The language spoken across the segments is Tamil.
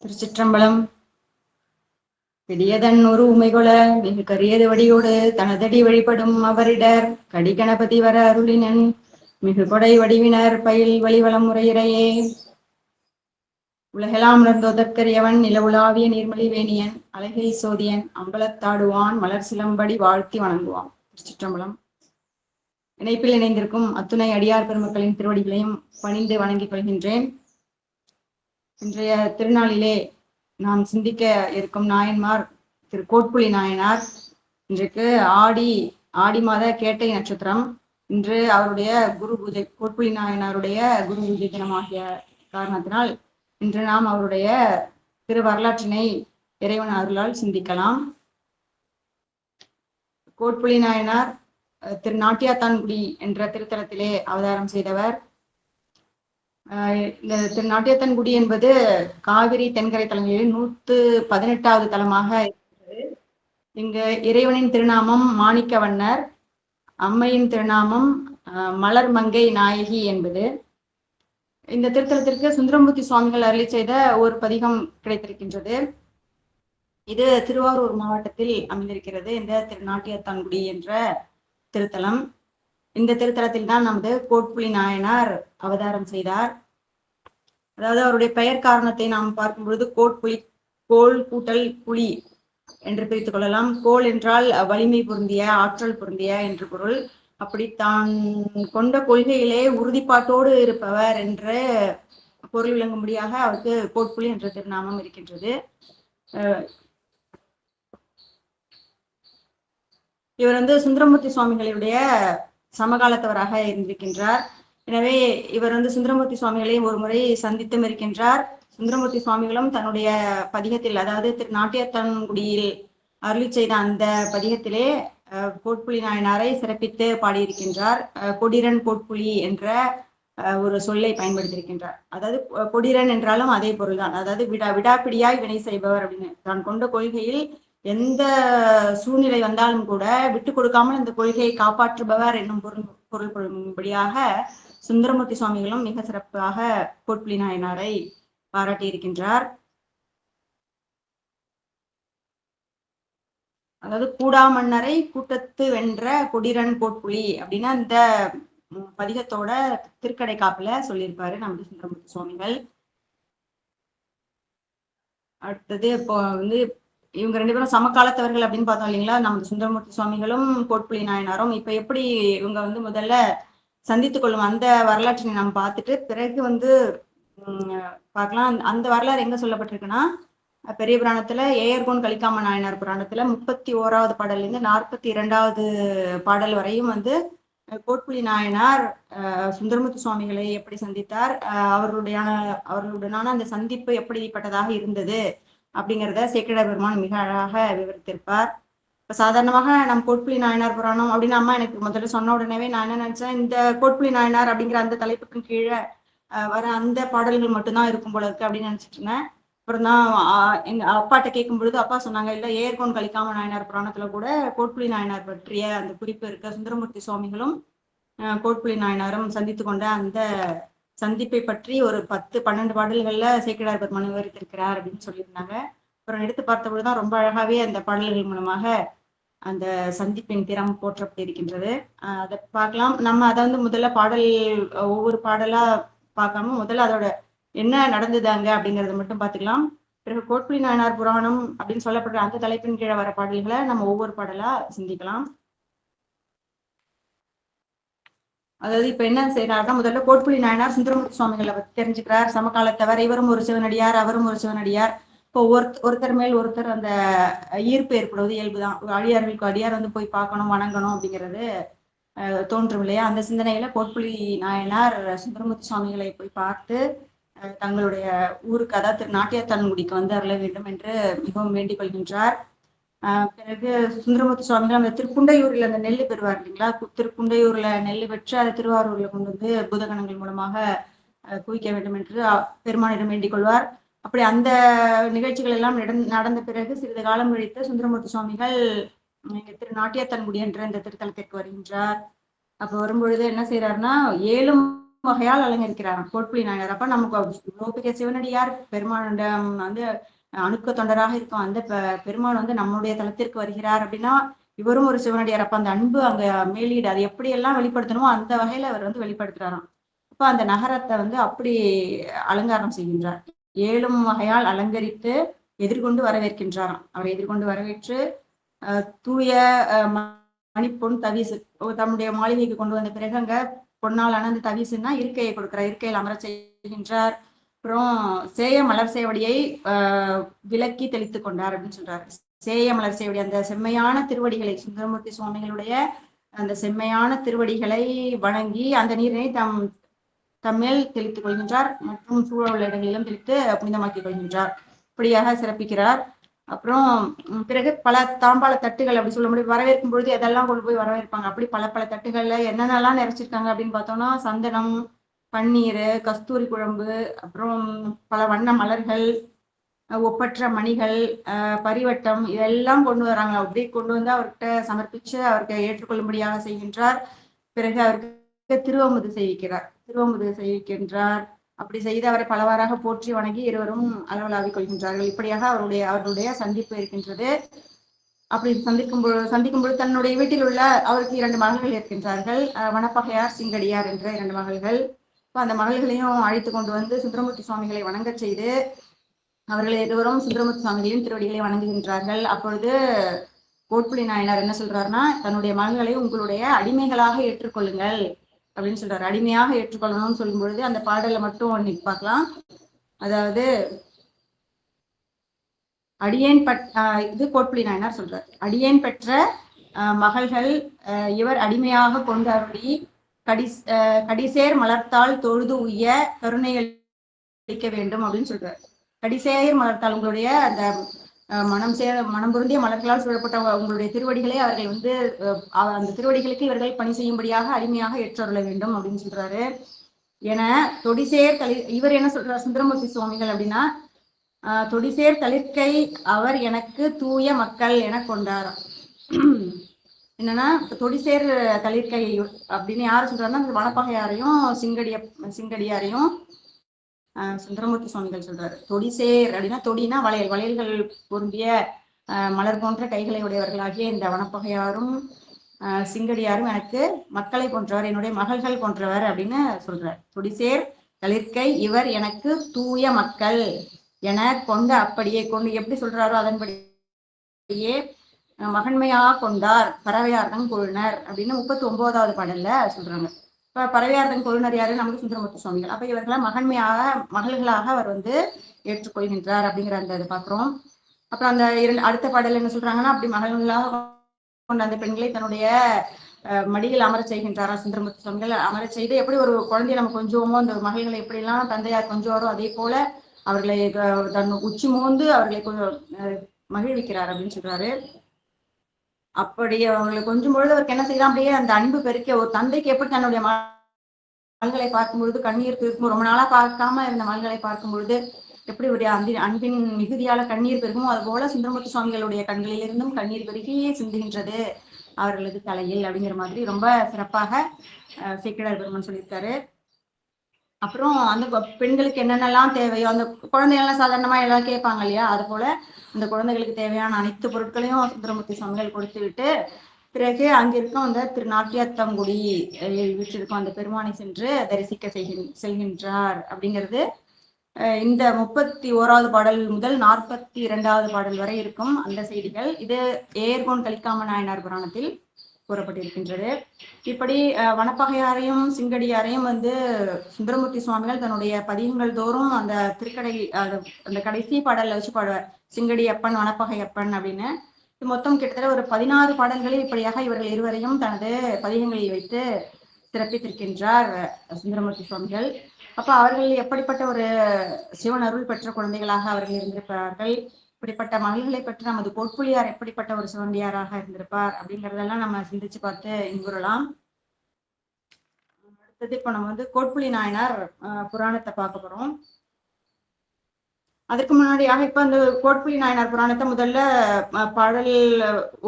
திருச்சிற்றம்பலம். பிடியதன் ஒரு உமைகொள மிகு கரியது வடியோடு தனதடி வழிபடும் அவரிடர் கடிகணபதி வர அருளினன் மிகு கொடை வடிவினர் பயில் வழிவளம் முறையிறையே. உலகெல்லாம் உணர்ந்தோதற்கரியவன் நிலவுலாவிய நீர்மலி வேணியன் அழகை சோதியன் அம்பலத்தாடுவான் மலர் சிலம்படி வாழ்த்தி வணங்குவான். திருச்சிற்றம்பலம். இணைப்பில் இணைந்திருக்கும் அத்துணை அடியார் பெருமக்களின் திருவடிகளையும் பணிந்து வணங்கிக் கொள்கின்றேன். இன்றைய திருநாளிலே நாம் சிந்திக்க இருக்கும் நாயன்மார் திரு கோட்புலி நாயனார். இன்றைக்கு ஆடி மாத கேட்டை நட்சத்திரம். இன்று அவருடைய குரு பூஜை, கோட்புலி நாயனாருடைய குரு பூஜை தினமாகிய காரணத்தினால் இன்று நாம் அவருடைய திரு வரலாற்றினை இறைவன் அருளால் சிந்திக்கலாம். கோட்புலி நாயனார் திரு நாட்டியாத்தான்குடி என்ற திருத்தலத்திலே அவதாரம் செய்தவர். இந்த திரு நாட்டியாத்தான்குடி என்பது காவிரி தென்கரை தலங்களில் 118வது தலமாக இருக்கிறது. இங்கு இறைவனின் திருநாமம் மாணிக்கவண்ணர், அம்மையின் திருநாமம் மலர் மங்கை நாயகி என்பது. இந்த திருத்தலத்திற்கு சுந்தரமூர்த்தி சுவாமிகள் அருளி செய்த ஒரு பதிகம் கிடைத்திருக்கின்றது. இது திருவாரூர் மாவட்டத்தில் அமைந்திருக்கிறது. இந்த திரு நாட்டியாத்தான்குடி என்ற திருத்தலம். இந்த திருத்தலத்தில் தான் நமது கோட்புலி நாயனார் அவதாரம் செய்தார். அதாவது அவருடைய பெயர் காரணத்தை நாம் பார்க்கும் பொழுது கோட்புலி, கோல் கூட்டல் புலி என்று பிரித்துக் கொள்ளலாம். கோல் என்றால் வலிமை பொருந்திய, ஆற்றல் பொருந்திய என்று பொருள். அப்படி தான் கொண்ட கொள்கையிலே உறுதிப்பாட்டோடு இருப்பவர் என்று பொருள் விளங்கும்படியாக அவருக்கு கோட்புலி என்ற திருநாமம் இருக்கின்றது. இவர் சுந்தரமூர்த்தி சுவாமிகளுடைய சமகாலத்தவராக இருந்திருக்கின்றார். எனவே இவர் சுந்தரமூர்த்தி சுவாமிகளையும் ஒரு முறை சந்தித்தும் இருக்கின்றார். சுந்தரமூர்த்தி சுவாமிகளும் தன்னுடைய பதிகத்தில், அதாவது திரு நாட்டியாத்தான்குடியில் அருளி செய்த அந்த பதிகத்திலே கோட்புலி நாயனாரை சிறப்பித்து பாடியிருக்கின்றார். கொடிரன் கோட்புலி என்ற ஒரு சொல்லை பயன்படுத்தியிருக்கின்றார். அதாவது கொடிரன் என்றாலும் அதே பொருள்தான். அதாவது விடாப்பிடியாய் வினை செய்பவர் அப்படின்னு. தான் கொண்ட கொள்கையில் எந்த சூழ்நிலை வந்தாலும் கூட விட்டு கொடுக்காமல் இந்த கொள்கையை காப்பாற்றுபவர் என்னும் பொருள் கொள்ளும்படியாக சுந்தரமூர்த்தி சுவாமிகளும் மிக சிறப்பாக கோட்புலி நாயனாரை பாராட்டி இருக்கின்றார். அதாவது கூடாமன்னரை கூட்டத்து வென்ற கொடிரன் கோட்புலி அப்படின்னா இந்த பதிகத்தோட திருக்கடை காப்புல சொல்லியிருப்பாரு நமது சுந்தரமூர்த்தி சுவாமிகள். அடுத்தது இப்போ இவங்க ரெண்டு பேரும் சமகாலத்தவர்கள் அப்படின்னு பார்த்தோம் இல்லைங்களா, நமது சுந்தரமூர்த்தி சுவாமிகளும் கோட்புலி நாயனாரும். இப்ப எப்படி இவங்க முதல்ல சந்தித்துக் கொள்ளும் அந்த வரலாற்றினை நாம் பார்த்துட்டு பிறகு பார்க்கலாம். அந்த வரலாறு எங்க சொல்லப்பட்டிருக்குன்னா, பெரிய புராணத்துல ஏயர்கோன் கலிக்காம நாயனார் புராணத்துல 31வது பாடல்ல இருந்து 42வது பாடல் வரையும் கோட்புலி நாயனார் சுந்தரமூர்த்தி சுவாமிகளை எப்படி சந்தித்தார், அவர்களுடனான அந்த சந்திப்பு எப்படிப்பட்டதாக இருந்தது அப்படிங்கிறத சேக்கிழார் பெருமான் மிக அழகாக விவரித்திருப்பார். இப்ப சாதாரணமாக நம் கோட்புலி நாயனார் புராணம் அப்படின்னு அம்மா எனக்கு முதல்ல சொன்ன உடனேவே நான் என்ன நினைச்சேன், இந்த கோட்புலி நாயனார் அப்படிங்கிற அந்த தலைப்புக்கு கீழே வர அந்த பாடல்கள் மட்டும்தான் இருக்கும் போல இருக்கு அப்படின்னு நினைச்சிட்டு இருந்தேன். அப்புறம் தான் எங்க அப்பாட்ட கேட்கும் பொழுது அப்பா சொன்னாங்க, இல்ல ஏர்கோன் கலிக்காம நாயனார் புராணத்துல கூட கோட்புலி நாயனார் பற்றிய அந்த குறிப்பு இருக்க. சுந்தரமூர்த்தி சுவாமிகளும் கோட்புலி நாயனாரும் சந்தித்து கொண்ட அந்த சந்திப்பை பற்றி ஒரு 10-12 பாடல்கள்ல சேக்கிழார் பெருமான் விவரித்திருக்கிறார் அப்படின்னு சொல்லியிருந்தாங்க. அப்புறம் எடுத்து பார்த்தபொழுதுதான் ரொம்ப அழகாவே அந்த பாடல்கள் மூலமாக அந்த சந்திப்பின் திறம் போற்றப்பட்டு இருக்கின்றது. அதை பார்க்கலாம். நம்ம அதை முதல்ல ஒவ்வொரு பாடலா பார்க்காம முதல்ல அதோட என்ன நடந்ததாங்க அப்படிங்கறத மட்டும் பார்த்துக்கலாம். பிறகு கோட்புலி நாயனார் புராணம் அப்படின்னு சொல்லப்படுற அந்த தலைப்பின் கீழே வர பாடல்களை நம்ம ஒவ்வொரு பாடலா சிந்திக்கலாம். அதாவது இப்ப என்ன செய்யறாருன்னா, முதல்ல கோட்புலி நாயனார் சுந்தரமூர்த்தி சுவாமிகளை பத்தி தெரிஞ்சுக்கிறார். சமகாலத்தவர், இவரும் ஒரு சிவனடியார், அவரும் ஒரு சிவனடியார். இப்போ ஒருத்தர் மேல் ஒருத்தர் அந்த ஈர்ப்பு ஏற்படுவது இயல்புதான். அடியார்களுக்கு அடியார் போய் பார்க்கணும், வணங்கணும் அப்படிங்கிறது தோன்றும் இல்லையா. அந்த சிந்தனையில கோட்புலி நாயனார் சுந்தரமூர்த்தி சுவாமிகளை போய் பார்த்து தங்களுடைய ஊருக்கு, அதாவது திரு நாட்டியாத்தான்குடிக்கு அருள வேண்டும் என்று மிகவும் வேண்டிக் கொள்கின்றார். பிறகு சுந்தரமூர்த்தி சுவாமிகள் அந்த திருக்குண்டையூர்ல அந்த நெல் பெறுவார் இல்லைங்களா, திருக்குண்டையூர்ல நெல் பெற்று அதை திருவாரூர்ல கொண்டு பூதகணங்கள் மூலமாக குவிக்க வேண்டும் என்று பெருமானிடம் வேண்டிக் கொள்வார். அப்படி அந்த நிகழ்ச்சிகள் எல்லாம் நடந்த பிறகு சிறிது காலம் கழித்து சுந்தரமூர்த்தி சுவாமிகள் திரு நாட்டியாத்தான்குடி என்ற இந்த திருத்தலத்திற்கு வருகின்றார். அப்ப வரும்பொழுது என்ன செய்யறாருன்னா, 7 வகையால் அலங்கரிக்கிறார் கோட்புலி நாயனார். அப்ப நமக்கு இவ்வளவு பெரிய சிவனடியார் பெருமானிடம் வந்து அணுக்க தொண்டராக இருக்கும் அந்த பெருமான் வந்து நம்மளுடைய தளத்திற்கு வருகிறார் அப்படின்னா இவரும் ஒரு சிவனடியார். அப்ப அந்த அன்பு அங்க மேலீடு அது எப்படி எல்லாம் வெளிப்படுத்தணுமோ அந்த வகையில அவர் வந்து வெளிப்படுத்துறாராம். அப்ப அந்த நகரத்தை வந்து அப்படி அலங்காரம் செய்கின்றார். 7 வகையால் அலங்கரித்து எதிர்கொண்டு வரவேற்கின்றாராம். அவரை எதிர்கொண்டு வரவேற்று தூய மணிப்பொன் தவிசு தம்முடைய மாளிகைக்கு கொண்டு வந்த பிறகு அங்க பொன்னால் அந்த தவிசுன்னா இருக்கையை கொடுக்கிறார். இருக்கையில் அமர செய்கின்றார். அப்புறம் சேய மலர் சேவடியை விலக்கி தெளித்து கொண்டார் அப்படின்னு சொல்றாரு. சேய மலர் சேவடி அந்த செம்மையான திருவடிகளை சுந்தரமூர்த்தி சுவாமிகளுடைய அந்த செம்மையான திருவடிகளை வணங்கி அந்த நீரினை தம்மேல் தெளித்துக் கொள்கின்றார். மற்றும் சூழ உள்ள இடங்களிலும் தெளித்து புனிதமாக்கிக் கொள்கின்றார். இப்படியாக சிறப்பிக்கிறார். அப்புறம் பிறகு பல தாம்பாள தட்டுகள் அப்படி சொல்ல முடியும். வரவேற்கும் பொழுது எதெல்லாம் கொண்டு போய் வரவேற்பாங்க. அப்படி பல தட்டுகள்ல என்னென்னலாம் நிறைச்சிருக்காங்க அப்படின்னு பார்த்தோம்னா சந்தனம், பன்னீர், கஸ்தூரி குழம்பு, அப்புறம் பல வண்ண மலர்கள், ஒப்பற்ற மணிகள், பரிவட்டம் இதெல்லாம் கொண்டு வராங்க. அப்படி கொண்டு வந்து அவர்கிட்ட சமர்ப்பிச்சு அவருக்கு ஏற்றுக்கொள்ளும்படியாக செய்கின்றார். பிறகு அவருக்கு திருவமுது செய்விக்கின்றார். அப்படி செய்து அவரை பலவாறாக போற்றி வணங்கி இருவரும் அளவலாவிக் கொள்கின்றார்கள். இப்படியாக அவருடைய சந்திப்பு இருக்கின்றது. அப்படி சந்திக்கும் பொழுது தன்னுடைய வீட்டில் உள்ள அவருக்கு 2 மகள்கள் இருக்கின்றார்கள். வனப்பகையார், சிங்கடியார் என்ற 2 மகள்கள். அந்த மகள்களையும் அழைத்து கொண்டு வந்து சுந்தரமூர்த்தி சுவாமிகளை வணங்க செய்து அவர்கள் இருவரும் சுந்தரமூர்த்தி சுவாமிகளின் திருவடிகளை வணங்குகின்றார்கள். அப்பொழுது கோட்புலி நாயனார் என்ன சொல்றாருன்னா தன்னுடைய மகள்களை உங்களுடைய அடிமைகளாக ஏற்றுக்கொள்ளுங்கள் அப்படின்னு சொல்றாரு. அடிமையாக ஏற்றுக்கொள்ளணும்னு சொல்லும் பொழுது அந்த பாடலை மட்டும் ஒன்று பார்க்கலாம். அதாவது அடியேன் இது கோட்புலி நாயனார் சொல்றார். அடியேன் பெற்ற மகள்கள் இவர் அடிமையாக கொண்டு அருளி கடிசேர் மலர்த்தால் தொழுது உய்ய கருணை அளிக்க வேண்டும் அப்படின்னு சொல்றாரு. கடிசேர் மலர்த்தால் உங்களுடைய அந்த மனம் பொருந்திய மலர்களால் சூழப்பட்ட உங்களுடைய திருவடிகளை அவர்கள் வந்து அந்த திருவடிகளுக்கு இவர்கள் பணி செய்யும்படியாக அடிமையாக ஏற்றருள வேண்டும் அப்படின்னு சொல்றாரு. என தொடிசேர் இவர் என்ன சொல்றார் சுந்தரமூர்த்தி சுவாமிகள் அப்படின்னா தொடிசேர் தளிர்க்கை அவர் எனக்கு தூய மக்கள் என கொண்டார். என்னன்னா தொடிசேர் தளிர்க்கை அப்படின்னு யாரு சொல்றாருன்னா வனப்பகையாரையும் சிங்கடியாரையும் சுந்தரமூர்த்தி சுவாமிகள் சொல்றாரு. தொடிசேர் அப்படின்னா தொடினா வளையல்கள் பொருந்திய மலர் போன்ற கைகளை உடையவர்களாகிய இந்த வனப்பகையாரும் சிங்கடியாரும் எனக்கு மக்களை போன்றவர், என்னுடைய மகள்கள் போன்றவர் அப்படின்னு சொல்றார். தொடிசேர் தளிர்க்கை இவர் எனக்கு தூய மக்கள் என கொண்டு அப்படியே கொண்டு எப்படி சொல்றாரோ அதன்படியே மகன்மையாக கொண்டார் பறவையார்தன் கொழுனர் அப்படின்னு 39வது பாடல்ல சொல்றாங்க. இப்ப பறவையார்தன் கொழுனர் யாரு? நமக்கு சுந்தரமூர்த்தி சுவாமிகள். அப்ப இவர்களை மகள்களாக அவர் வந்து ஏற்றுக்கொள்கின்றார் அப்படிங்கிற அந்த இது பாக்குறோம். அப்புறம் அந்த அடுத்த பாடல் என்ன சொல்றாங்கன்னா அப்படி மகள்களாக கொண்ட அந்த பெண்களை தன்னுடைய மடியில் அமர செய்கின்றாரா சுந்தரமூர்த்தி சுவாமிகள். அமர செய்து எப்படி ஒரு குழந்தைய நம்ம கொஞ்சுவோமோ அந்த மகள்களை எப்படி எல்லாம் தந்தையார் கொஞ்சுவாரோ அதே போல அவர்களை தன் உச்சி மோந்து அவர்களை கொஞ்சம் மகிழ்விக்கிறார் அப்படின்னு சொல்றாரு. அப்படி அவங்களை கொஞ்சம் பொழுது அவருக்கு என்ன செய்யலாம் அப்படியே அந்த அன்பு பெருக்க ஒரு தந்தைக்கு எப்படி தன்னுடைய மகள்களை பார்க்கும் பொழுது கண்ணீர் பெருக்கும், ரொம்ப நாளா பார்க்காம இருந்த மகள்களை பார்க்கும் பொழுது எப்படி ஒரு அன்பின் மிகுதியால கண்ணீர் பெருக்குமோ அது போல சுந்தரமூர்த்தி சுவாமிகளுடைய கண்களிலிருந்தும் கண்ணீர் பெருகி சிந்துகின்றது அவர்களது தலையில் அப்படிங்கிற மாதிரி ரொம்ப சிறப்பாக சேக்கிழார் பெருமான் சொல்லியிருக்காரு. அப்புறம் அந்த பெண்களுக்கு என்னென்னலாம் தேவையோ அந்த குழந்தைகள்லாம் சாதாரணமா எல்லாம் கேட்பாங்க இல்லையா, அது போல அந்த குழந்தைகளுக்கு தேவையான அனைத்து பொருட்களையும் சுந்தரமூர்த்தி சுவாமிகள் கொடுத்து விட்டு பிறகு அங்கிருக்கும் அந்த திருநாட்டியத்தங்குடி வீட்டிற்கும் அந்த பெருமானை சென்று தரிசிக்க செல்கின்றார் அப்படிங்கிறது இந்த 31வது பாடல் முதல் 42வது பாடல் வரை இருக்கும் அந்த செய்திகள். இது ஏர்கோன் கலிக்காம நாயனார் புராணத்தில் கூறப்பட்டிருக்கின்றது. இப்படி வனப்பகையாரையும் சிங்கடியாரையும் வந்து சுந்தரமூர்த்தி சுவாமிகள் தன்னுடைய பதிகங்கள் தோறும் அந்த திருக்கடை அந்த கடைசி பாடல்ல வச்சு பாடுவார். சிங்கடியப்பன் வனப்பகையப்பன் அப்படின்னு மொத்தம் கிட்டத்தட்ட ஒரு 16 பாடல்களில் இப்படியாக இவர்கள் இருவரையும் தனது பதிகங்களில் வைத்து சிறப்பித்திருக்கின்றார் சுந்தரமூர்த்தி சுவாமிகள். அப்ப அவர்கள் எப்படிப்பட்ட ஒரு சிவன் அருள் பெற்ற குழந்தைகளாக அவர்கள் இருந்திருப்பார்கள், இப்படிப்பட்ட மகள்களை பற்றி நமது கோட்புலியார் எப்படிப்பட்ட ஒரு சிவனடியாராக இருந்திருப்பார் அப்படிங்கிறதெல்லாம் நம்ம சிந்திச்சு பார்த்து இன்புறலாம். அடுத்தது இப்ப நம்ம வந்து கோட்புலி நாயனார் புராணத்தை பார்க்க போறோம். அதற்கு முன்னாடியாக இப்ப அந்த கோட்புலி நாயனார் புராணத்தை முதல்ல பாடல்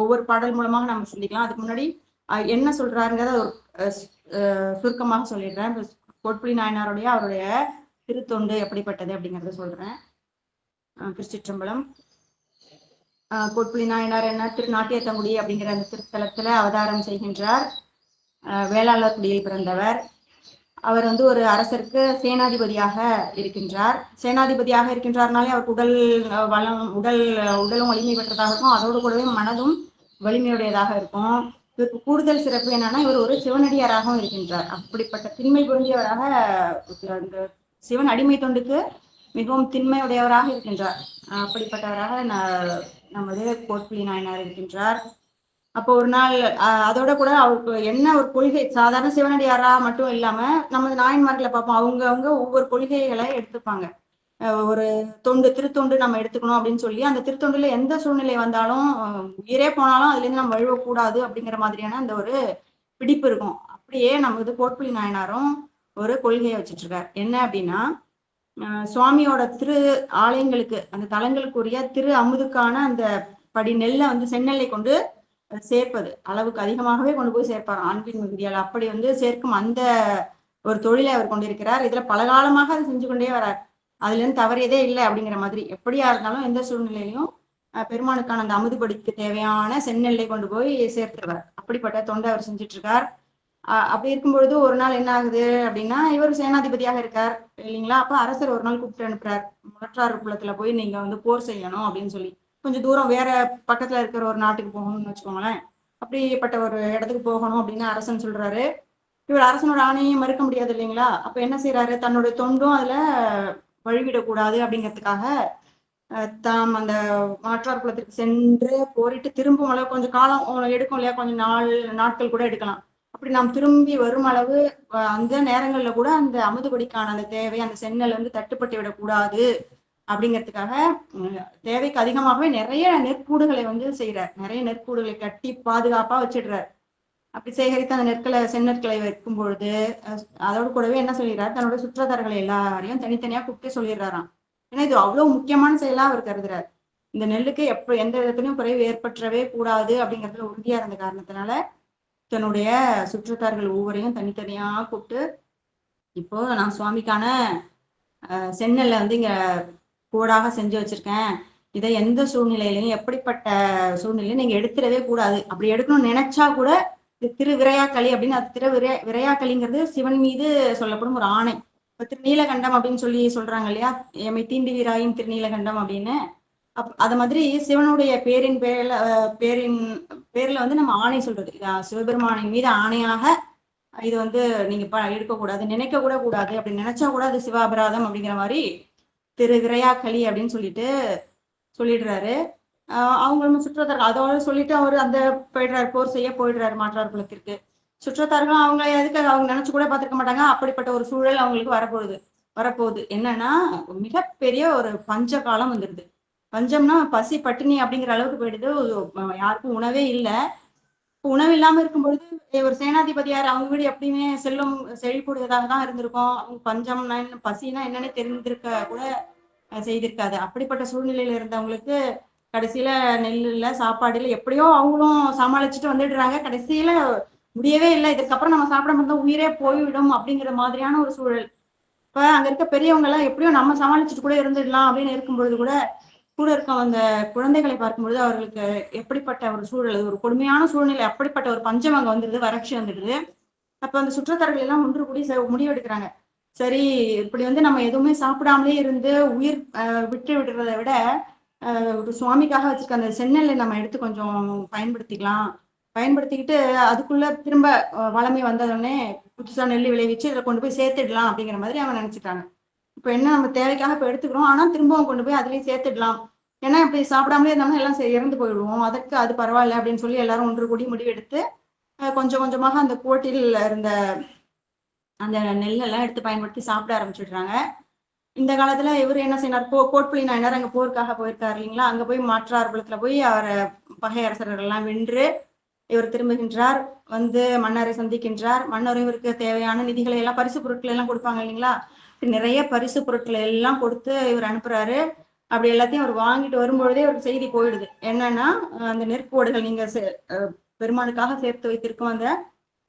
ஒவ்வொரு பாடல் மூலமாக நம்ம சிந்திக்கலாம். அதுக்கு முன்னாடி என்ன சொல்றாருங்கிறத ஒரு சுருக்கமாக சொல்லிடுறேன். கோட்புலி நாயனாருடைய அவருடைய திருத்தொண்டு எப்படிப்பட்டது அப்படிங்கறத சொல்றேன். திருச்சிற்றம்பலம். கோட்புலி நாயனார் என்ன திருநாட்டியத்தங்குடி அப்படிங்கிற அந்த திருத்தலத்துல அவதாரம் செய்கின்றார். வேளாளர் குடியில் பிறந்தவர். அவர் வந்து ஒரு அரசருக்கு சேனாதிபதியாக இருக்கின்றார். சேனாதிபதியாக இருக்கின்றார்னாலே அவருக்கு உடலும் வலிமை பெற்றதாக இருக்கும். அதோடு கூடவே மனதும் வலிமையுடையதாக இருக்கும். இவருக்கு கூடுதல் சிறப்பு என்னன்னா, இவர் ஒரு சிவனடியாராகவும் இருக்கின்றார். அப்படிப்பட்ட திண்மை பொருந்தியவராக, இந்த சிவன் அடிமை தொண்டுக்கு மிகவும் திண்மையுடையவராக இருக்கின்றார். அப்படிப்பட்டவராக நமது கோட்புலி நாயனார் இருக்கின்றார். அப்போ ஒரு நாள் அதோட கூட அவருக்கு என்ன ஒரு கொள்கை, சாதாரண சிவனடியாரா மட்டும் இல்லாம நமது நாயன்மார்களை பார்ப்போம், அவங்க ஒவ்வொரு கொள்கைகளை எடுத்துப்பாங்க. ஒரு திருத்தொண்டு நம்ம எடுத்துக்கணும் அப்படின்னு சொல்லி அந்த திருத்தொண்டுல எந்த சூழ்நிலை வந்தாலும் உயிரே போனாலும் அதுல இருந்து நம்ம வழுவக்கூடாது அப்படிங்கிற மாதிரியான அந்த ஒரு பிடிப்பு இருக்கும். அப்படியே நமது கோட்புலி நாயனாரும் ஒரு கொள்கையை வச்சுட்டு இருக்காரு. என்ன அப்படின்னா, சுவாமியோட திரு ஆலயங்களுக்கு, அந்த தலங்களுக்குரிய திரு அமுதுக்கான அந்த படி நெல்லை வந்து செந்நெல்லை கொண்டு சேர்ப்பது, அளவுக்கு அதிகமாகவே கொண்டு போய் சேர்ப்பார் அன்பின் மிகுதியால். அப்படி வந்து சேர்க்கும் அந்த ஒரு தொழிலை அவர் கொண்டிருக்கிறார். இதுல பல காலமாக அதை செஞ்சு கொண்டே வரார். அதுல இருந்து தவறியதே இல்லை அப்படிங்கிற மாதிரி. எப்படியா இருந்தாலும் எந்த சூழ்நிலையிலும் பெருமானுக்கான அந்த அமுதுபடிக்கு தேவையான செந்நெல்லை கொண்டு போய் சேர்த்துருவார். அப்படிப்பட்ட தொண்டை அவர் செஞ்சுட்டு இருக்கார். அப்படி இருக்கும் பொழுது ஒரு நாள் என்ன ஆகுது அப்படின்னா, இவர் சேனாதிபதியாக இருக்கார் இல்லைங்களா. அப்ப அரசர் ஒரு நாள் கூப்பிட்டு அனுப்புறார், முரற்றாறு குளத்துல போய் நீங்க வந்து போர் செய்யணும் அப்படின்னு சொல்லி. கொஞ்சம் தூரம் வேற பக்கத்துல இருக்கிற ஒரு நாட்டுக்கு போகணும்னு வச்சுக்கோங்களேன். அப்படிப்பட்ட ஒரு இடத்துக்கு போகணும் அப்படின்னு அரசன் சொல்றாரு. இவர் அரசனோட ஆணையை மறுக்க முடியாது இல்லைங்களா. அப்ப என்ன செய்யறாரு, தன்னுடைய தொண்டும் அதுல வழிவிடக்கூடாது அப்படிங்கிறதுக்காக தாம் அந்த மாற்றார் குலத்திற்கு சென்று போரிட்டு திரும்பும் அளவு கொஞ்சம் காலம் எடுக்கும் இல்லையா, கொஞ்சம் நாட்கள் கூட எடுக்கலாம். அப்படி நாம் திரும்பி வரும் அளவு அந்த நேரங்கள்ல கூட அந்த அமுதுபடிக்கான அந்த தேவை, அந்த செந்நெல் வந்து தட்டுப்பட்டு விடக்கூடாது அப்படிங்கிறதுக்காக தேவைக்கு அதிகமாகவே நிறைய நெற்கூடுகளை வந்து செய்யறார். நிறைய நெற்கூடுகளை கட்டி பாதுகாப்பா வச்சிடுறார். அப்படி சேகரித்து அந்த செந்நெற்களை வைக்கும் பொழுது அதோடு கூடவே என்ன சொல்லிடுறாரு, தன்னோட சுற்றத்தார்களை எல்லாரையும் தனித்தனியா கூப்பிட்டு சொல்லிடுறாராம். ஏன்னா இது அவ்வளவு முக்கியமான செயலா அவர் கருதுறாரு. இந்த நெல்லுக்கு எந்த விதத்திலையும் குறைவு ஏற்பற்றவே கூடாது அப்படிங்கிறதுல உறுதியா இருந்த காரணத்தினால தன்னுடைய சுற்றத்தார்கள் ஒவ்வொரையும் தனித்தனியா கூப்பிட்டு, இப்போ நான் சுவாமிக்கான செந்நெல்லை வந்து இங்க கூடாக செஞ்சு வச்சிருக்கேன். இதை எந்த சூழ்நிலையிலையும் எப்படிப்பட்ட சூழ்நிலையும் நீங்க எடுத்துடவே கூடாது. அப்படி எடுக்கணும்னு நினைச்சா கூட திரு விரையாக்களி அப்படின்னு, அது விரையாக்களிங்கிறது சிவன் மீது சொல்லப்படும் ஒரு ஆணை. இப்ப திருநீலகண்டம் அப்படின்னு சொல்லி சொல்றாங்க இல்லையா, எம்மை தீண்டி வீராயும் திருநீலகண்டம் அப்படின்னு. அது மாதிரி சிவனுடைய பேர்ல வந்து நம்ம ஆணை சொல்றது, சிவபெருமானின் மீது ஆணையாக இது வந்து நீங்க எடுக்கக்கூடாது, நினைக்க கூட கூடாது, அப்படி நினைச்சா கூட அது சிவாபராதம் அப்படிங்கிற மாதிரி திரு விரையாக்களி அப்படின்னு சொல்லிடுறாரு. அவங்க சுற்றத்தார்கள் அதோட சொல்லிட்டு அவர் அந்த போயிடுறாரு, போர் செய்ய போயிடுறாரு மாற்றார் குலத்திற்கு. சுற்றத்தார்களும் அவங்க எதுக்கு அவங்க நினைச்சு கூட பார்த்திருக்க மாட்டாங்க. அப்படிப்பட்ட ஒரு சூழல் அவங்களுக்கு வரப்போகுது. என்னன்னா, மிகப்பெரிய ஒரு பஞ்ச காலம் வந்துடுது. பஞ்சம்னா பசி பட்டினி அப்படிங்கிற அளவுக்கு போயிடுது. யாருக்கும் உணவே இல்லை. உணவு இல்லாம இருக்கும் பொழுது ஒரு சேனாதிபதியார் அவங்க வீடு எப்படியுமே செல்லும் செழிப்புடையதாக தான் இருந்திருக்கும். அவங்க பஞ்சம்னா பசினா என்னன்னு தெரிந்திருக்க கூட செய்திருக்காது. அப்படிப்பட்ட சூழ்நிலையில இருந்தவங்களுக்கு கடைசியில நெல் இல்ல, சாப்பாடு இல்லை, எப்படியோ அவங்களும் சமாளிச்சுட்டு வந்துடுறாங்க. கடைசியில முடியவே இல்லை, இதுக்கப்புறம் நம்ம சாப்பிட முடியும், உயிரே போய்விடும் அப்படிங்கிற மாதிரியான ஒரு சூழல். இப்ப அங்க இருக்க பெரியவங்க எல்லாம் எப்படியோ நம்ம சமாளிச்சுட்டு கூட இருந்துடலாம் அப்படின்னு இருக்கும் பொழுது கூட இருக்க அந்த குழந்தைகளை பார்க்கும்பொழுது அவர்களுக்கு எப்படிப்பட்ட ஒரு சூழல், ஒரு கொடுமையான சூழ்நிலை, அப்படிப்பட்ட ஒரு பஞ்சம் அங்க வந்துடுது, வறட்சி வந்துடுது. அப்ப அந்த சுற்றத்தார்கள் எல்லாம் ஒன்று கூடி முடிவெடுக்கிறாங்க. சரி, இப்படி வந்து நம்ம எதுவுமே சாப்பிடாமலே இருந்து உயிர் விட்டு விடுறதை விட ஒரு சுவாமிக்காக வச்சிருக்க அந்த செந்நெல்லை நம்ம எடுத்து கொஞ்சம் பயன்படுத்திக்கிட்டு அதுக்குள்ள திரும்ப வளமை வந்ததுடனே புதுசா நெல் விளைவிச்சு இதை கொண்டு போய் சேர்த்துடலாம் அப்படிங்கிற மாதிரி அவங்க நினைச்சிட்டாங்க. இப்ப என்ன, நம்ம தேவைக்காக இப்ப எடுத்துக்கிறோம், ஆனா திரும்பவும் கொண்டு போய் அதுலயும் சேர்த்துடலாம். ஏன்னா இப்படி சாப்பிடாமலே இருந்தோம்னா எல்லாம் இறந்து போயிடுவோம், அதற்கு அது பரவாயில்ல அப்படின்னு சொல்லி எல்லாரும் ஒன்று கூடி முடிவெடுத்து கொஞ்சம் கொஞ்சமாக அந்த கோட்டில் இருந்த அந்த நெல்லெல்லாம் எடுத்து பயன்படுத்தி சாப்பிட ஆரம்பிச்சுடுறாங்க. இந்த காலத்துல இவர் என்ன செய்யறார், கோட்புலி நாயனார் அங்க போருக்காக போயிருக்காரு இல்லைங்களா. அங்க போய் மாற்றார் குலத்துல போய் அவரை பகை அரசர்கள் எல்லாம் வென்று இவர் திரும்புகின்றார். வந்து மன்னரை சந்திக்கின்றார். மன்னரும் இவருக்கு தேவையான நிதிகளை எல்லாம், பரிசு பொருட்கள் எல்லாம் கொடுப்பாங்க இல்லைங்களா. நிறைய பரிசு பொருட்களை எல்லாம் கொடுத்து இவர் அனுப்புறாரு. அப்படி எல்லாத்தையும் அவர் வாங்கிட்டு வரும்பொழுதே ஒரு செய்தி போயிடுது. என்னன்னா, அந்த நெற்கோடுகள், நீங்க பெருமானுக்காக சேர்த்து வைத்திருக்கும் அந்த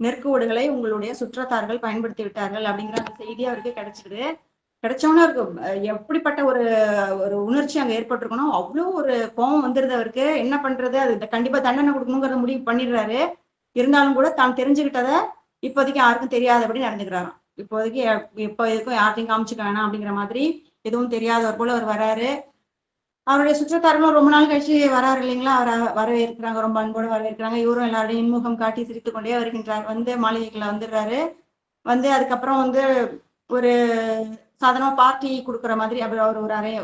நெருக்கு ஓடுகளை உங்களுடைய சுற்றத்தார்கள் பயன்படுத்தி விட்டார்கள் அப்படிங்கிற அந்த செய்தி அவருக்கு கிடைச்சிது. கிடைச்சோன்னே அவருக்கு எப்படிப்பட்ட ஒரு ஒரு உணர்ச்சி அங்க ஏற்பட்டிருக்கணும். அவ்வளோ ஒரு கோபம் வந்துருது அவருக்கு. என்ன பண்றது, அது கண்டிப்பா தண்டனை கொடுக்கணுங்கிறத முடிவு பண்ணிடுறாரு. இருந்தாலும் கூட தான் தெரிஞ்சுக்கிட்டத இப்போதைக்கு யாருக்கும் தெரியாதபடி நடந்துக்கிறாராம். இப்போதைக்கு இப்போ எதுக்கும் யார்ட்டையும் காமிச்சுக்க வேணாம் அப்படிங்கிற மாதிரி எதுவும் தெரியாதவர் போல அவர் வராரு. அவருடைய சுற்றத்தார்களும் ரொம்ப நாள் கழிச்சு வராரு இல்லைங்களா, அவரை வரவேற்கிறாங்க, ரொம்ப அன்போடு வரவேற்கிறாங்க. இவரும் எல்லாருடைய இன்முகம் காட்டி சிரித்துக் கொண்டே வருகின்றார். வந்து மாளிகைக்குள்ள வந்துடுறாரு. வந்து அதுக்கப்புறம் வந்து ஒரு சாதாரணமா பார்ட்டி கொடுக்குற மாதிரி அவர்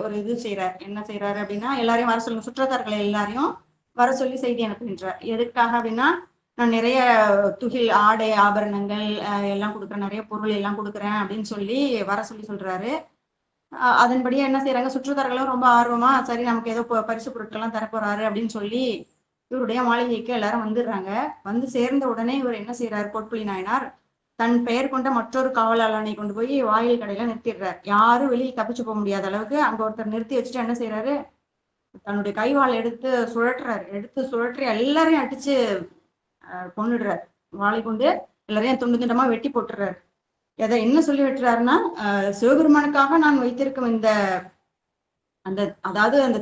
ஒரு இது செய்யறாரு. என்ன செய்யறாரு அப்படின்னா, எல்லாரையும் வர சொல்லுங்க, சுற்றத்தார்களை எல்லாரையும் வர சொல்லி செய்தி அனுப்புகின்றார். எதுக்காக அப்படின்னா, நான் நிறைய துகில் ஆடை ஆபரணங்கள் எல்லாம் கொடுக்குறேன், நிறைய பொருள் எல்லாம் கொடுக்குறேன் அப்படின்னு சொல்லி வர சொல்லி சொல்றாரு. அதன்படியே என்ன செய்யறாங்க, சுற்றுத்தார்களும் ரொம்ப ஆர்வமா சரி நமக்கு ஏதோ பரிசு பொருட்கள்லாம் தரப்போறாரு அப்படின்னு சொல்லி இவருடைய மாளிகைக்கு எல்லாரும் வந்துடுறாங்க. வந்து சேர்ந்த உடனே இவர் என்ன செய்யறாரு, கோட்புலி நாயனார் தன் பெயர் கொண்ட மற்றொரு காவலாளனை கொண்டு போய் வாயில் கடையில நிறுத்திடுறாரு. யாரும் வெளியே தப்பிச்சு போக முடியாத அளவுக்கு அங்க ஒருத்தர் நிறுத்தி வச்சுட்டு என்ன செய்யறாரு, தன்னுடைய கைவாள் எடுத்து சுழற்றுறாரு. எடுத்து சுழற்றி எல்லாரையும் அடிச்சு கொன்னுடுறாரு. வாளை கொண்டு எல்லாரையும் துண்டு துண்டமா வெட்டி போட்டுறாரு. எதை என்ன சொல்லி வெட்டுறாருன்னா, சிவபெருமானுக்காக நான் வைத்திருக்கும் இந்த அந்த அதாவது அந்த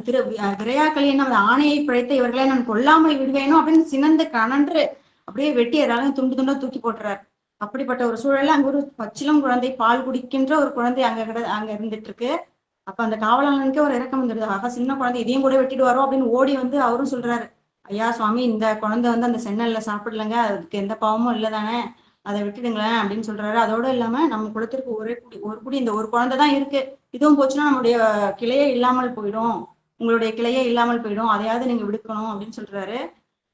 விரையாக்களின் அந்த ஆணையை பிழைத்த இவர்களை நான் கொல்லாமல் விடுவேணும் அப்படின்னு சினந்து கனன்று அப்படியே வெட்டி எல்லாரும் துண்டு துண்டா தூக்கி போட்டுறாரு. அப்படிப்பட்ட ஒரு சூழல்ல அங்க ஒரு பச்சிலம் குழந்தை, பால் குடிக்கின்ற ஒரு குழந்தை அங்க இருந்துட்டு இருக்கு. அப்ப அந்த காவலாளனுக்கு ஒரு இறக்கம் வந்துடுது. ஆக சின்ன குழந்தை இதையும் கூட வெட்டிடுவாரோ அப்படின்னு ஓடி வந்து அவரும் சொல்றாரு, ஐயா சுவாமி, இந்த குழந்தை வந்து அந்த சென்னல்ல சாப்பிடலங்க, அதுக்கு எந்த பாவமும் இல்லதானே, அதை விட்டுடுங்களேன் அப்படின்னு சொல்றாரு. அதோட இல்லாம நம்ம குலத்திற்கு ஒரு குடி இந்த ஒரு குழந்தை தான் இருக்கு, இதுவும் போச்சுன்னா நம்முடைய கிளையே இல்லாமல் போயிடும், உங்களுடைய கிளையே இல்லாமல் போயிடும், அதையாவது நீங்க விடுக்கணும் அப்படின்னு சொல்றாரு.